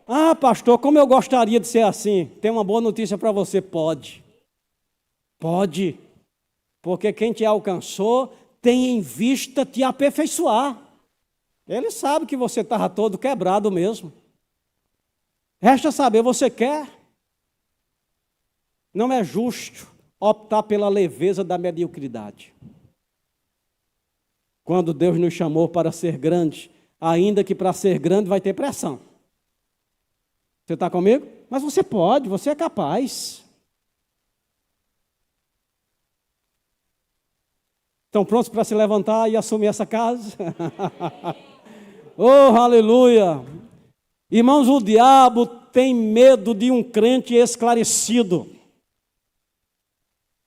Ah, pastor, como eu gostaria de ser assim. Tem uma boa notícia para você, pode. Pode. Porque quem te alcançou tem em vista te aperfeiçoar. Ele sabe que você estava todo quebrado mesmo. Resta saber, você quer? Não é justo optar pela leveza da mediocridade. Quando Deus nos chamou para ser grande, ainda que para ser grande vai ter pressão. Você está comigo? Mas você pode, você é capaz. Estão prontos para se levantar e assumir essa casa? Oh, aleluia! Irmãos, o diabo tem medo de um crente esclarecido.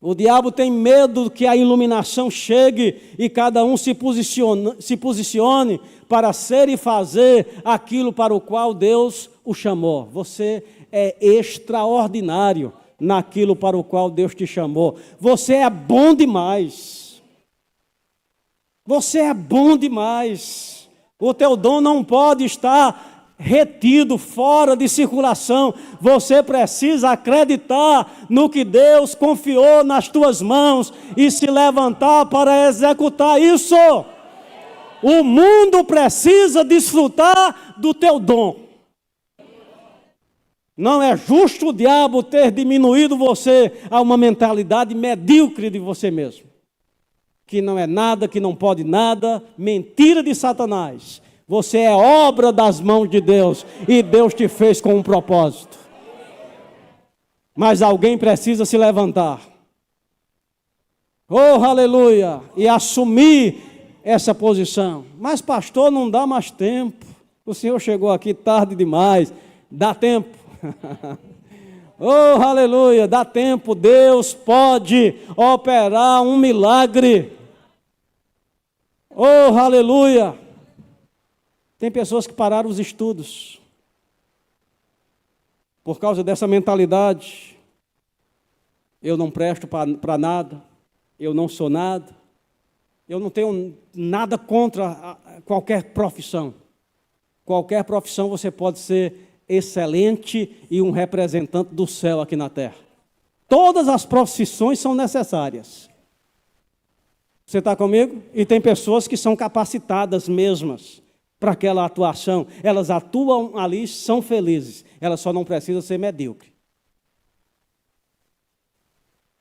O diabo tem medo que a iluminação chegue e cada um se posicione para ser e fazer aquilo para o qual Deus o chamou. Você é extraordinário naquilo para o qual Deus te chamou. Você é bom demais. Você é bom demais. O teu dom não pode estar retido, fora de circulação. Você precisa acreditar no que Deus confiou nas tuas mãos e se levantar para executar isso. O mundo precisa desfrutar do teu dom. Não é justo o diabo ter diminuído você a uma mentalidade medíocre de você mesmo, que não é nada, que não pode nada, mentira de Satanás. Você é obra das mãos de Deus e Deus te fez com um propósito. Mas alguém precisa se levantar. Oh, aleluia! E assumir essa posição. Mas pastor, não dá mais tempo. O senhor chegou aqui tarde demais. Dá tempo. Oh, aleluia! Dá tempo. Deus pode operar um milagre. Oh, aleluia! Tem pessoas que pararam os estudos por causa dessa mentalidade. Eu não presto para nada, eu não sou nada, eu não tenho nada contra qualquer profissão. Qualquer profissão você pode ser excelente e um representante do céu aqui na terra. Todas as profissões são necessárias. Você está comigo? E tem pessoas que são capacitadas mesmas para aquela atuação. Elas atuam ali, são felizes. Elas só não precisam ser medíocres.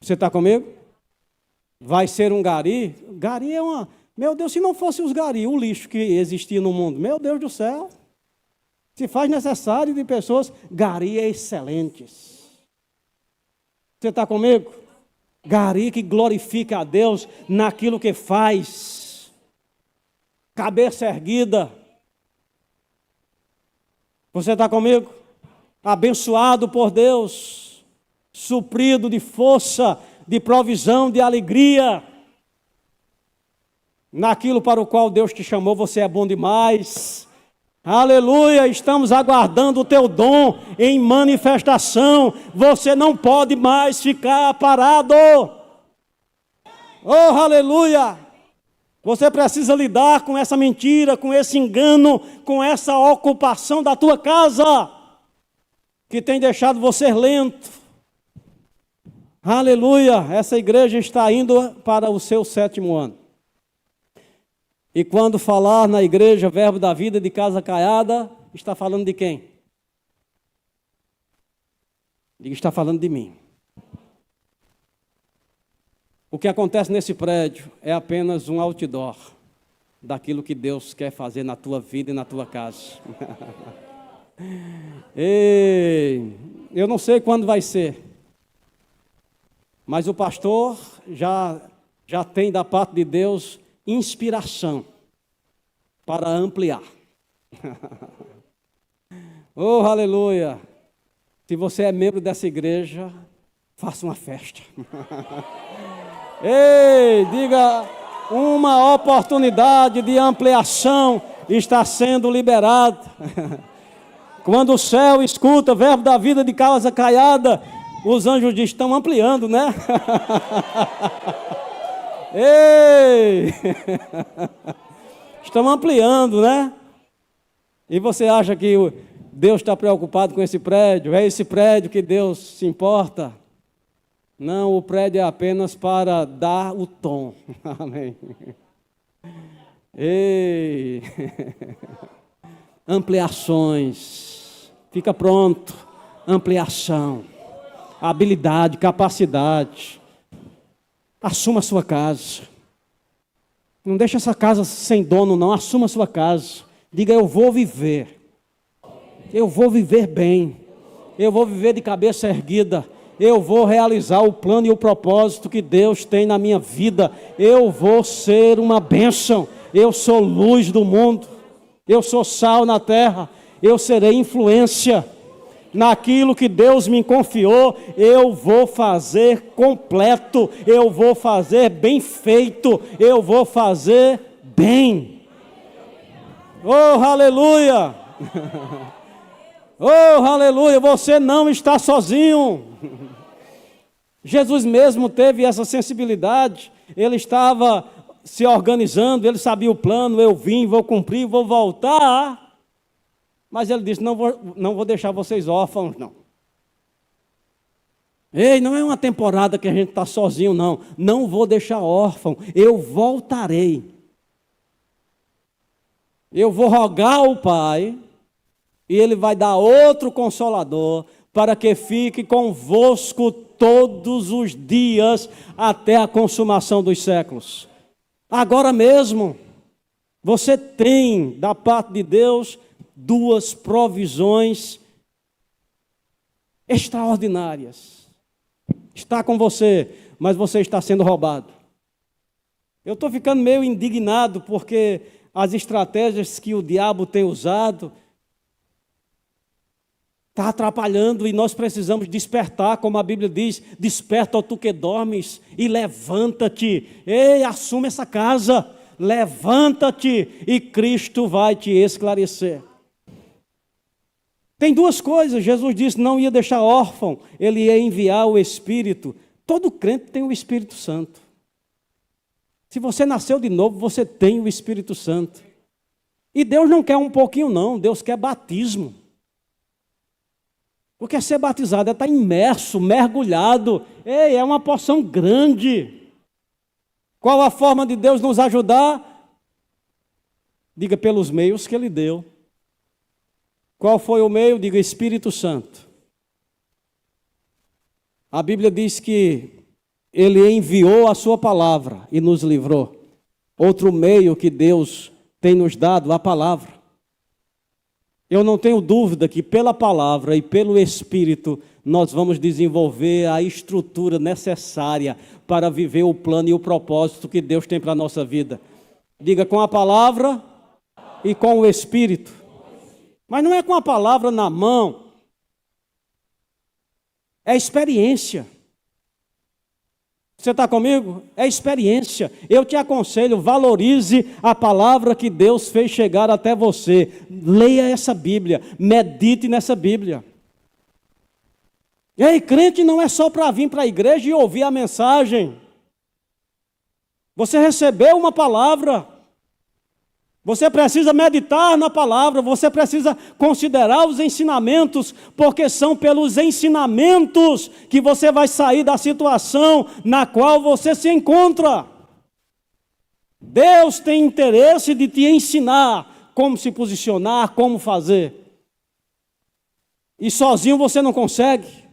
Você está comigo? Vai ser um gari? Gari é uma... Meu Deus, se não fosse os gari, o lixo que existia no mundo. Meu Deus do céu. Se faz necessário de pessoas gari excelentes. Você está comigo? Gari que glorifica a Deus naquilo que faz. Cabeça erguida. Você está comigo? Abençoado por Deus, suprido de força, de provisão, de alegria. Naquilo para o qual Deus te chamou, você é bom demais. Aleluia, estamos aguardando o teu dom em manifestação. Você não pode mais ficar parado. Oh, aleluia. Você precisa lidar com essa mentira, com esse engano, com essa ocupação da tua casa, que tem deixado você lento. Aleluia, essa igreja está indo para o seu 7º ano. E quando falar na igreja Verbo da Vida de Casa Caiada, está falando de quem? Diga, está falando de mim. O que acontece nesse prédio é apenas um outdoor daquilo que Deus quer fazer na tua vida e na tua casa. Eu não sei quando vai ser, mas o pastor já tem da parte de Deus inspiração para ampliar. Oh, aleluia! Se você é membro dessa igreja, faça uma festa. Ei, diga, uma oportunidade de ampliação está sendo liberada. Quando o céu escuta o Verbo da Vida de Casa Caiada, os anjos dizem, estão ampliando, né? Ei! Estão ampliando, né? E você acha que Deus está preocupado com esse prédio? É esse prédio que Deus se importa? Não, o prédio é apenas para dar o tom. Amém. Ei! Ampliações. Fica pronto. Ampliação. Habilidade, capacidade. Assuma a sua casa. Não deixe essa casa sem dono, não. Assuma a sua casa. Diga, eu vou viver. Eu vou viver bem. Eu vou viver de cabeça erguida. Eu vou realizar o plano e o propósito que Deus tem na minha vida. Eu vou ser uma bênção. Eu sou luz do mundo. Eu sou sal na terra. Eu serei influência. naquilo que Deus me confiou, eu vou fazer completo, eu vou fazer bem feito, eu vou fazer bem. Oh, aleluia! Oh, aleluia! Você não está sozinho. Jesus mesmo teve essa sensibilidade, ele estava se organizando, ele sabia o plano, eu vim, vou cumprir, vou voltar. Mas ele disse, não vou deixar vocês órfãos, não. Ei, não é uma temporada que a gente está sozinho, não. Não vou deixar órfão, eu voltarei. Eu vou rogar ao Pai, e Ele vai dar outro Consolador, para que fique convosco todos os dias, até a consumação dos séculos. Agora mesmo, você tem, da parte de Deus, duas provisões extraordinárias. Está com você, mas você está sendo roubado. Eu estou ficando meio indignado porque as estratégias que o diabo tem usado está atrapalhando e nós precisamos despertar, como a Bíblia diz, desperta, ó tu que dormes, e levanta-te. Ei, assume essa casa, levanta-te e Cristo vai te esclarecer. Tem duas coisas, Jesus disse, não ia deixar órfão, ele ia enviar o Espírito. Todo crente tem o Espírito Santo. Se você nasceu de novo, você tem o Espírito Santo. E Deus não quer um pouquinho não, Deus quer batismo. Porque ser batizado é estar imerso, mergulhado. Ei, é uma porção grande. Qual a forma de Deus nos ajudar? Diga, pelos meios que Ele deu. Qual foi o meio? Diga, Espírito Santo. A Bíblia diz que Ele enviou a sua palavra e nos livrou. Outro meio que Deus tem nos dado, a palavra. Eu não tenho dúvida que pela palavra e pelo Espírito nós vamos desenvolver a estrutura necessária para viver o plano e o propósito que Deus tem para a nossa vida. Diga, com a palavra e com o Espírito. Mas não é com a palavra na mão, é experiência. Você está comigo? É experiência. Eu te aconselho, valorize a palavra que Deus fez chegar até você. Leia essa Bíblia, medite nessa Bíblia. E aí, crente não é só para vir para a igreja e ouvir a mensagem. Você recebeu uma palavra. Você precisa meditar na palavra, você precisa considerar os ensinamentos, porque são pelos ensinamentos que você vai sair da situação na qual você se encontra. Deus tem interesse de te ensinar como se posicionar, como fazer. E sozinho você não consegue.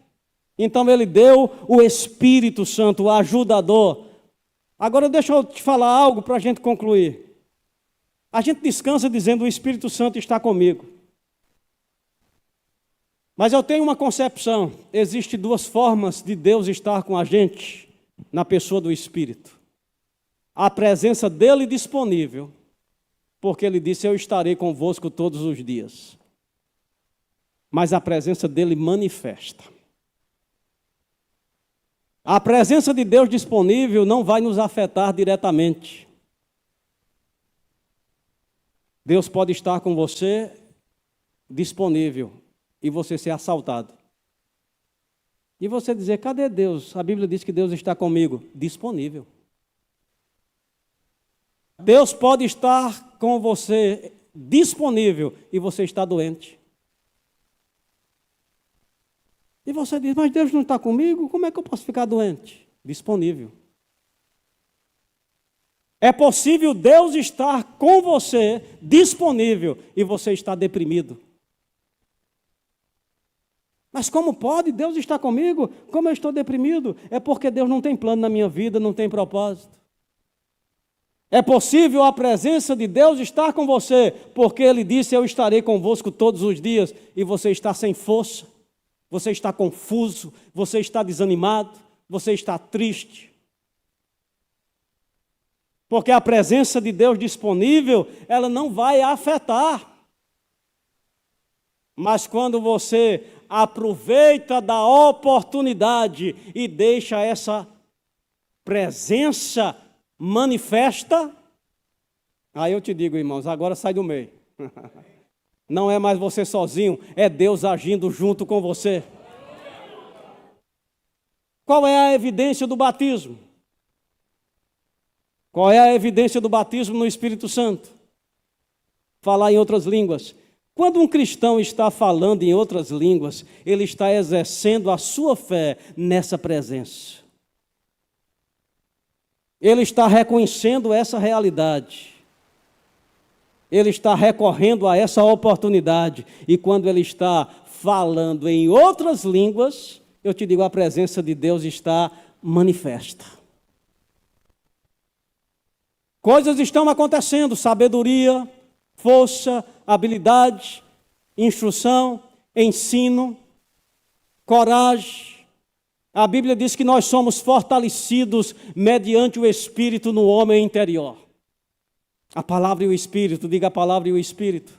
Então Ele deu o Espírito Santo, o ajudador. Agora deixa eu te falar algo para a gente concluir. A gente descansa dizendo, o Espírito Santo está comigo. Mas eu tenho uma concepção, existem duas formas de Deus estar com a gente, na pessoa do Espírito. A presença dEle disponível, porque Ele disse, eu estarei convosco todos os dias. Mas a presença dEle manifesta. A presença de Deus disponível não vai nos afetar diretamente. Deus pode estar com você disponível e você ser assaltado. E você dizer, cadê Deus? A Bíblia diz que Deus está comigo. Disponível. Deus pode estar com você disponível e você está doente. E você diz, mas Deus não está comigo? Como é que eu posso ficar doente? Disponível. É possível Deus estar com você, disponível, e você está deprimido. Mas como pode Deus estar comigo? Como eu estou deprimido? É porque Deus não tem plano na minha vida, não tem propósito. É possível a presença de Deus estar com você, porque Ele disse, eu estarei convosco todos os dias, e você está sem força, você está confuso, você está desanimado, você está triste. Porque a presença de Deus disponível, ela não vai afetar. Mas quando você aproveita da oportunidade e deixa essa presença manifesta, aí eu te digo, irmãos, agora sai do meio. Não é mais você sozinho, é Deus agindo junto com você. Qual é a evidência do batismo? Qual é a evidência do batismo no Espírito Santo? Falar em outras línguas. Quando um cristão está falando em outras línguas, ele está exercendo a sua fé nessa presença. Ele está reconhecendo essa realidade. Ele está recorrendo a essa oportunidade. E quando ele está falando em outras línguas, eu te digo, a presença de Deus está manifesta. Coisas estão acontecendo, sabedoria, força, habilidade, instrução, ensino, coragem. A Bíblia diz que nós somos fortalecidos mediante o Espírito no homem interior. A palavra e o Espírito, diga a palavra e o Espírito.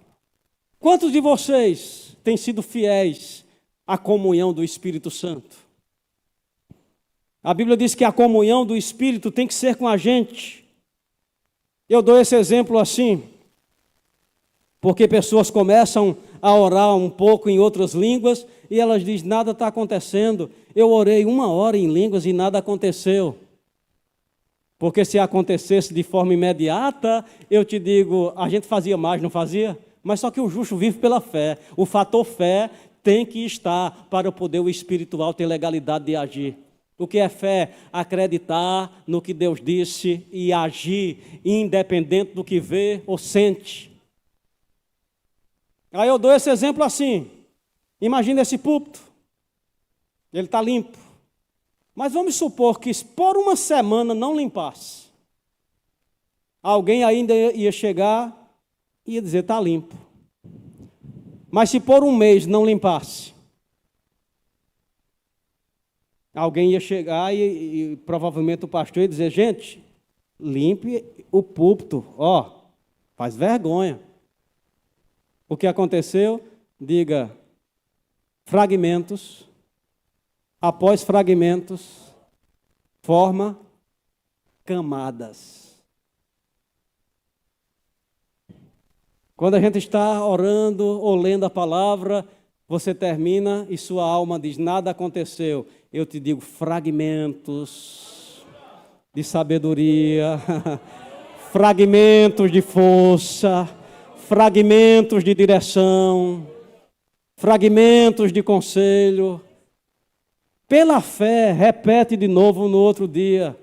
Quantos de vocês têm sido fiéis à comunhão do Espírito Santo? A Bíblia diz que a comunhão do Espírito tem que ser com a gente. Eu dou esse exemplo assim, porque pessoas começam a orar um pouco em outras línguas e elas dizem, nada está acontecendo. Eu orei 1 hora em línguas e nada aconteceu. Porque se acontecesse de forma imediata, eu te digo, a gente fazia mais, não fazia? Mas só que o justo vive pela fé. O fator fé tem que estar para poder o espiritual ter legalidade de agir. O que é fé? Acreditar no que Deus disse e agir independente do que vê ou sente. Aí eu dou esse exemplo assim. Imagina esse púlpito. Ele está limpo. Mas vamos supor que por 1 semana não limpasse. Alguém ainda ia chegar e ia dizer, está limpo. Mas se por 1 mês não limpasse, alguém ia chegar e provavelmente o pastor ia dizer, gente, limpe o púlpito, faz vergonha. O que aconteceu? Diga, fragmentos, após fragmentos, forma camadas. Quando a gente está orando ou lendo a palavra, você termina e sua alma diz, nada aconteceu. Eu te digo, fragmentos de sabedoria, fragmentos de força, fragmentos de direção, fragmentos de conselho. Pela fé, repete de novo no outro dia,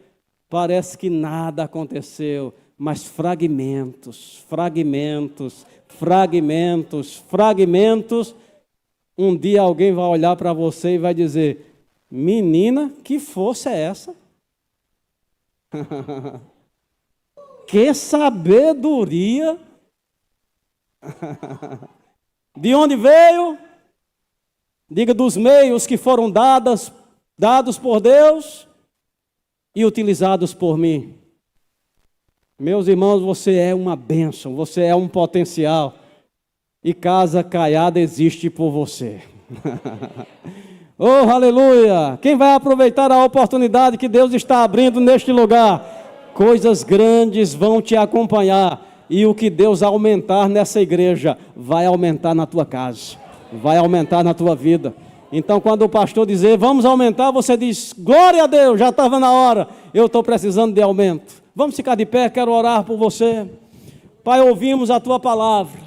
parece que nada aconteceu, mas fragmentos, fragmentos, fragmentos, fragmentos. Um dia alguém vai olhar para você e vai dizer, menina, que força é essa? Que sabedoria! De onde veio? Diga, dos meios que foram dados por Deus e utilizados por mim. Meus irmãos, você é uma bênção, você é um potencial. E casa caiada existe por você. Oh, aleluia! Quem vai aproveitar a oportunidade que Deus está abrindo neste lugar? Coisas grandes vão te acompanhar. E o que Deus aumentar nessa igreja, vai aumentar na tua casa, vai aumentar na tua vida. Então, quando o pastor dizer, vamos aumentar, você diz, glória a Deus, já estava na hora, eu estou precisando de aumento. Vamos ficar de pé, quero orar por você. Pai, ouvimos a tua palavra.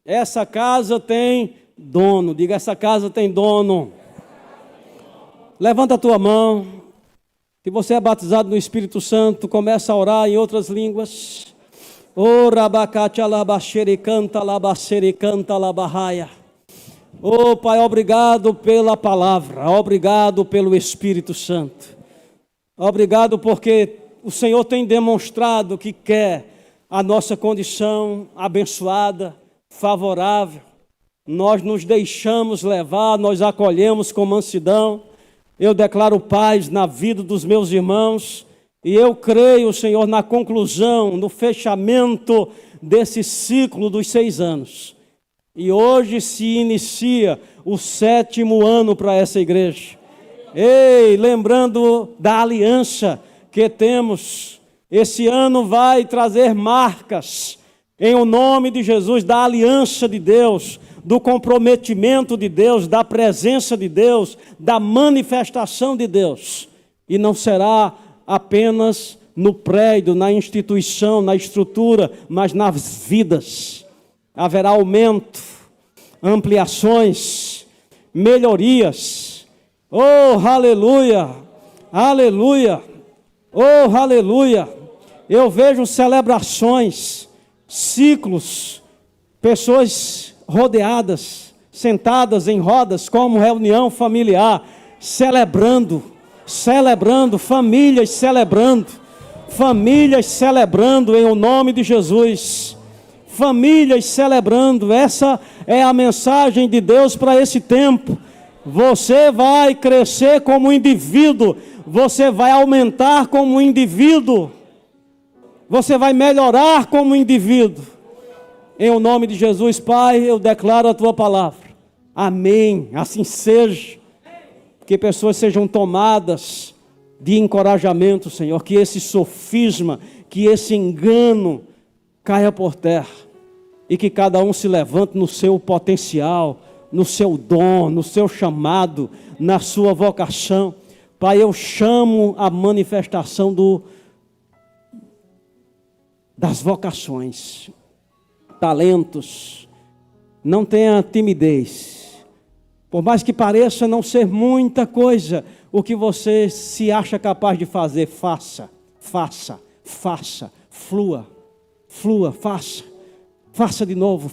Essa casa tem dono, diga, essa casa tem dono. Levanta a tua mão. Se você é batizado no Espírito Santo, começa a orar em outras línguas. Oh, Pai, obrigado pela palavra, obrigado pelo Espírito Santo. Obrigado porque o Senhor tem demonstrado que quer a nossa condição abençoada, favorável. Nós nos deixamos levar, nós acolhemos com mansidão. Eu declaro paz na vida dos meus irmãos. E eu creio, Senhor, na conclusão, no fechamento desse ciclo dos 6 anos. E hoje se inicia o 7º ano para essa igreja. Ei, lembrando da aliança que temos, esse ano vai trazer marcas, em o nome de Jesus, da aliança de Deus, do comprometimento de Deus, da presença de Deus, da manifestação de Deus. E não será apenas no prédio, na instituição, na estrutura, mas nas vidas. Haverá aumento, ampliações, melhorias. Oh, aleluia! Aleluia! Oh, aleluia! Eu vejo celebrações, ciclos, pessoas rodeadas, sentadas em rodas, como reunião familiar, celebrando, famílias celebrando em o nome de Jesus. Famílias celebrando, essa é a mensagem de Deus para esse tempo. Você vai crescer como indivíduo, você vai aumentar como indivíduo, você vai melhorar como indivíduo. Em o nome de Jesus, Pai, eu declaro a Tua palavra. Amém, assim seja. Que pessoas sejam tomadas de encorajamento, Senhor, que esse sofisma, que esse engano caia por terra. E que cada um se levante no seu potencial, no seu dom, no seu chamado, na sua vocação. Pai, eu chamo a manifestação das vocações, talentos. Não tenha timidez. Por mais que pareça não ser muita coisa, o que você se acha capaz de fazer, faça, flua, faça. Faça de novo.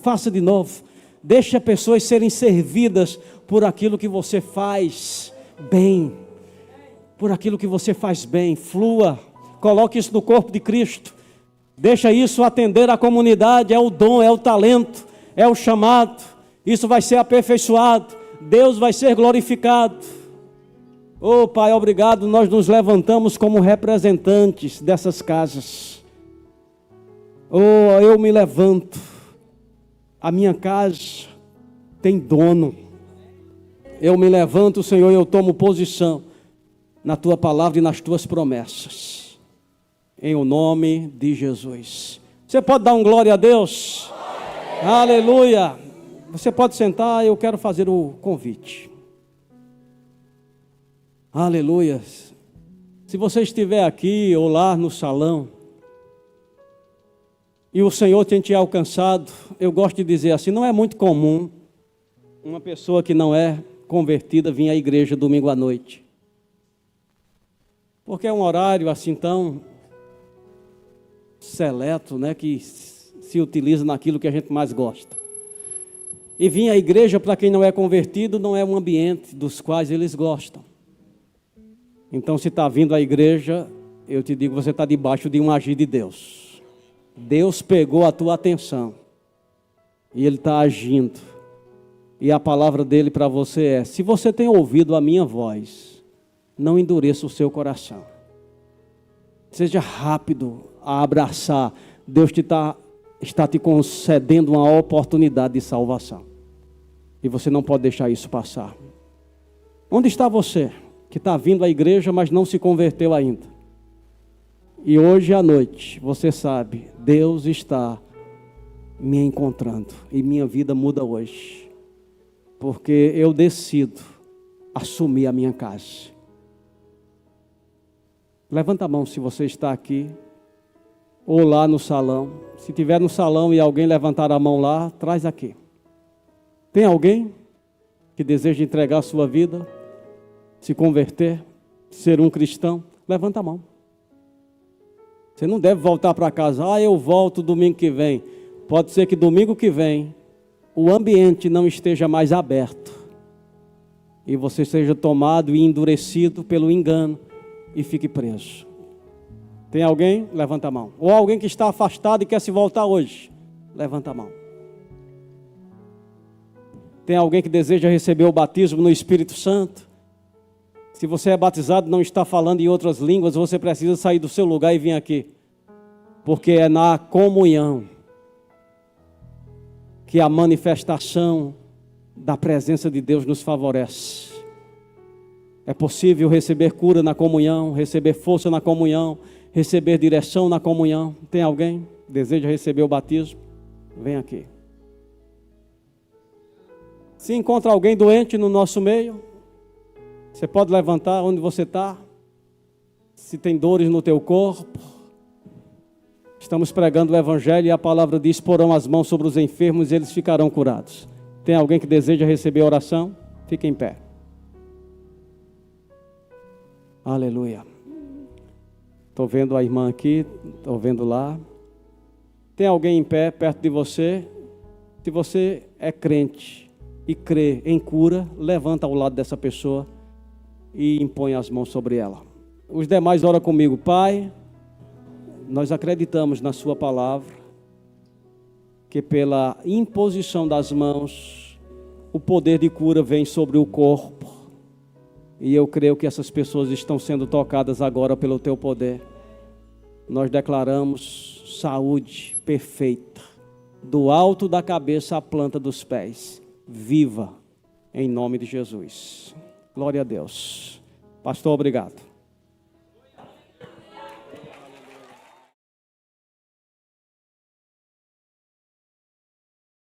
Deixe as pessoas serem servidas por aquilo que você faz bem. Flua. Coloque isso no corpo de Cristo. Deixa isso atender a comunidade. É o dom, é o talento, é o chamado. Isso vai ser aperfeiçoado. Deus vai ser glorificado. Oh, Pai, obrigado. Nós nos levantamos como representantes dessas casas. Oh, eu me levanto. A minha casa tem dono. Eu me levanto, Senhor, e eu tomo posição na Tua palavra e nas Tuas promessas. Em o nome de Jesus. Você pode dar um glória a Deus? Aleluia! Você pode sentar, eu quero fazer o convite. Aleluia! Se você estiver aqui ou lá no salão, e o Senhor tem te alcançado, eu gosto de dizer assim, não é muito comum uma pessoa que não é convertida vir à igreja domingo à noite. Porque é um horário assim tão seleto, né, que se utiliza naquilo que a gente mais gosta. E vir à igreja, para quem não é convertido, não é um ambiente dos quais eles gostam. Então, se está vindo à igreja, eu te digo, você está debaixo de um agir de Deus. Deus pegou a tua atenção e Ele está agindo. E a palavra dele para você é: se você tem ouvido a minha voz, não endureça o seu coração. Seja rápido a abraçar. Deus está te concedendo uma oportunidade de salvação. E você não pode deixar isso passar. Onde está você que está vindo à igreja, mas não se converteu ainda? E hoje à noite, você sabe, Deus está me encontrando. E minha vida muda hoje. Porque eu decido assumir a minha casa. Levanta a mão se você está aqui. Ou lá no salão. Se estiver no salão e alguém levantar a mão lá, traz aqui. Tem alguém que deseja entregar a sua vida, se converter, ser um cristão? Levanta a mão. Você não deve voltar para casa. Eu volto domingo que vem. Pode ser que domingo que vem o ambiente não esteja mais aberto. E você seja tomado e endurecido pelo engano e fique preso. Tem alguém? Levanta a mão. Ou alguém que está afastado e quer se voltar hoje? Levanta a mão. Tem alguém que deseja receber o batismo no Espírito Santo? Se você é batizado e não está falando em outras línguas, você precisa sair do seu lugar e vir aqui. Porque é na comunhão que a manifestação da presença de Deus nos favorece. É possível receber cura na comunhão, receber força na comunhão, receber direção na comunhão. Tem alguém que deseja receber o batismo? Vem aqui. Se encontra alguém doente no nosso meio, você pode levantar onde você está. Se tem dores no teu corpo, estamos pregando o Evangelho e a palavra diz: porão as mãos sobre os enfermos e eles ficarão curados. Tem alguém que deseja receber a oração? Fique em pé. Aleluia. Estou vendo a irmã aqui, estou vendo lá. Tem alguém em pé perto de você? Se você é crente e crê em cura, levanta ao lado dessa pessoa e impõe as mãos sobre ela. Os demais oram comigo. Pai, nós acreditamos na sua palavra, que pela imposição das mãos, o poder de cura vem sobre o corpo. E eu creio que essas pessoas estão sendo tocadas agora pelo teu poder. Nós declaramos saúde perfeita, do alto da cabeça à planta dos pés, viva, em nome de Jesus. Glória a Deus. Pastor, obrigado.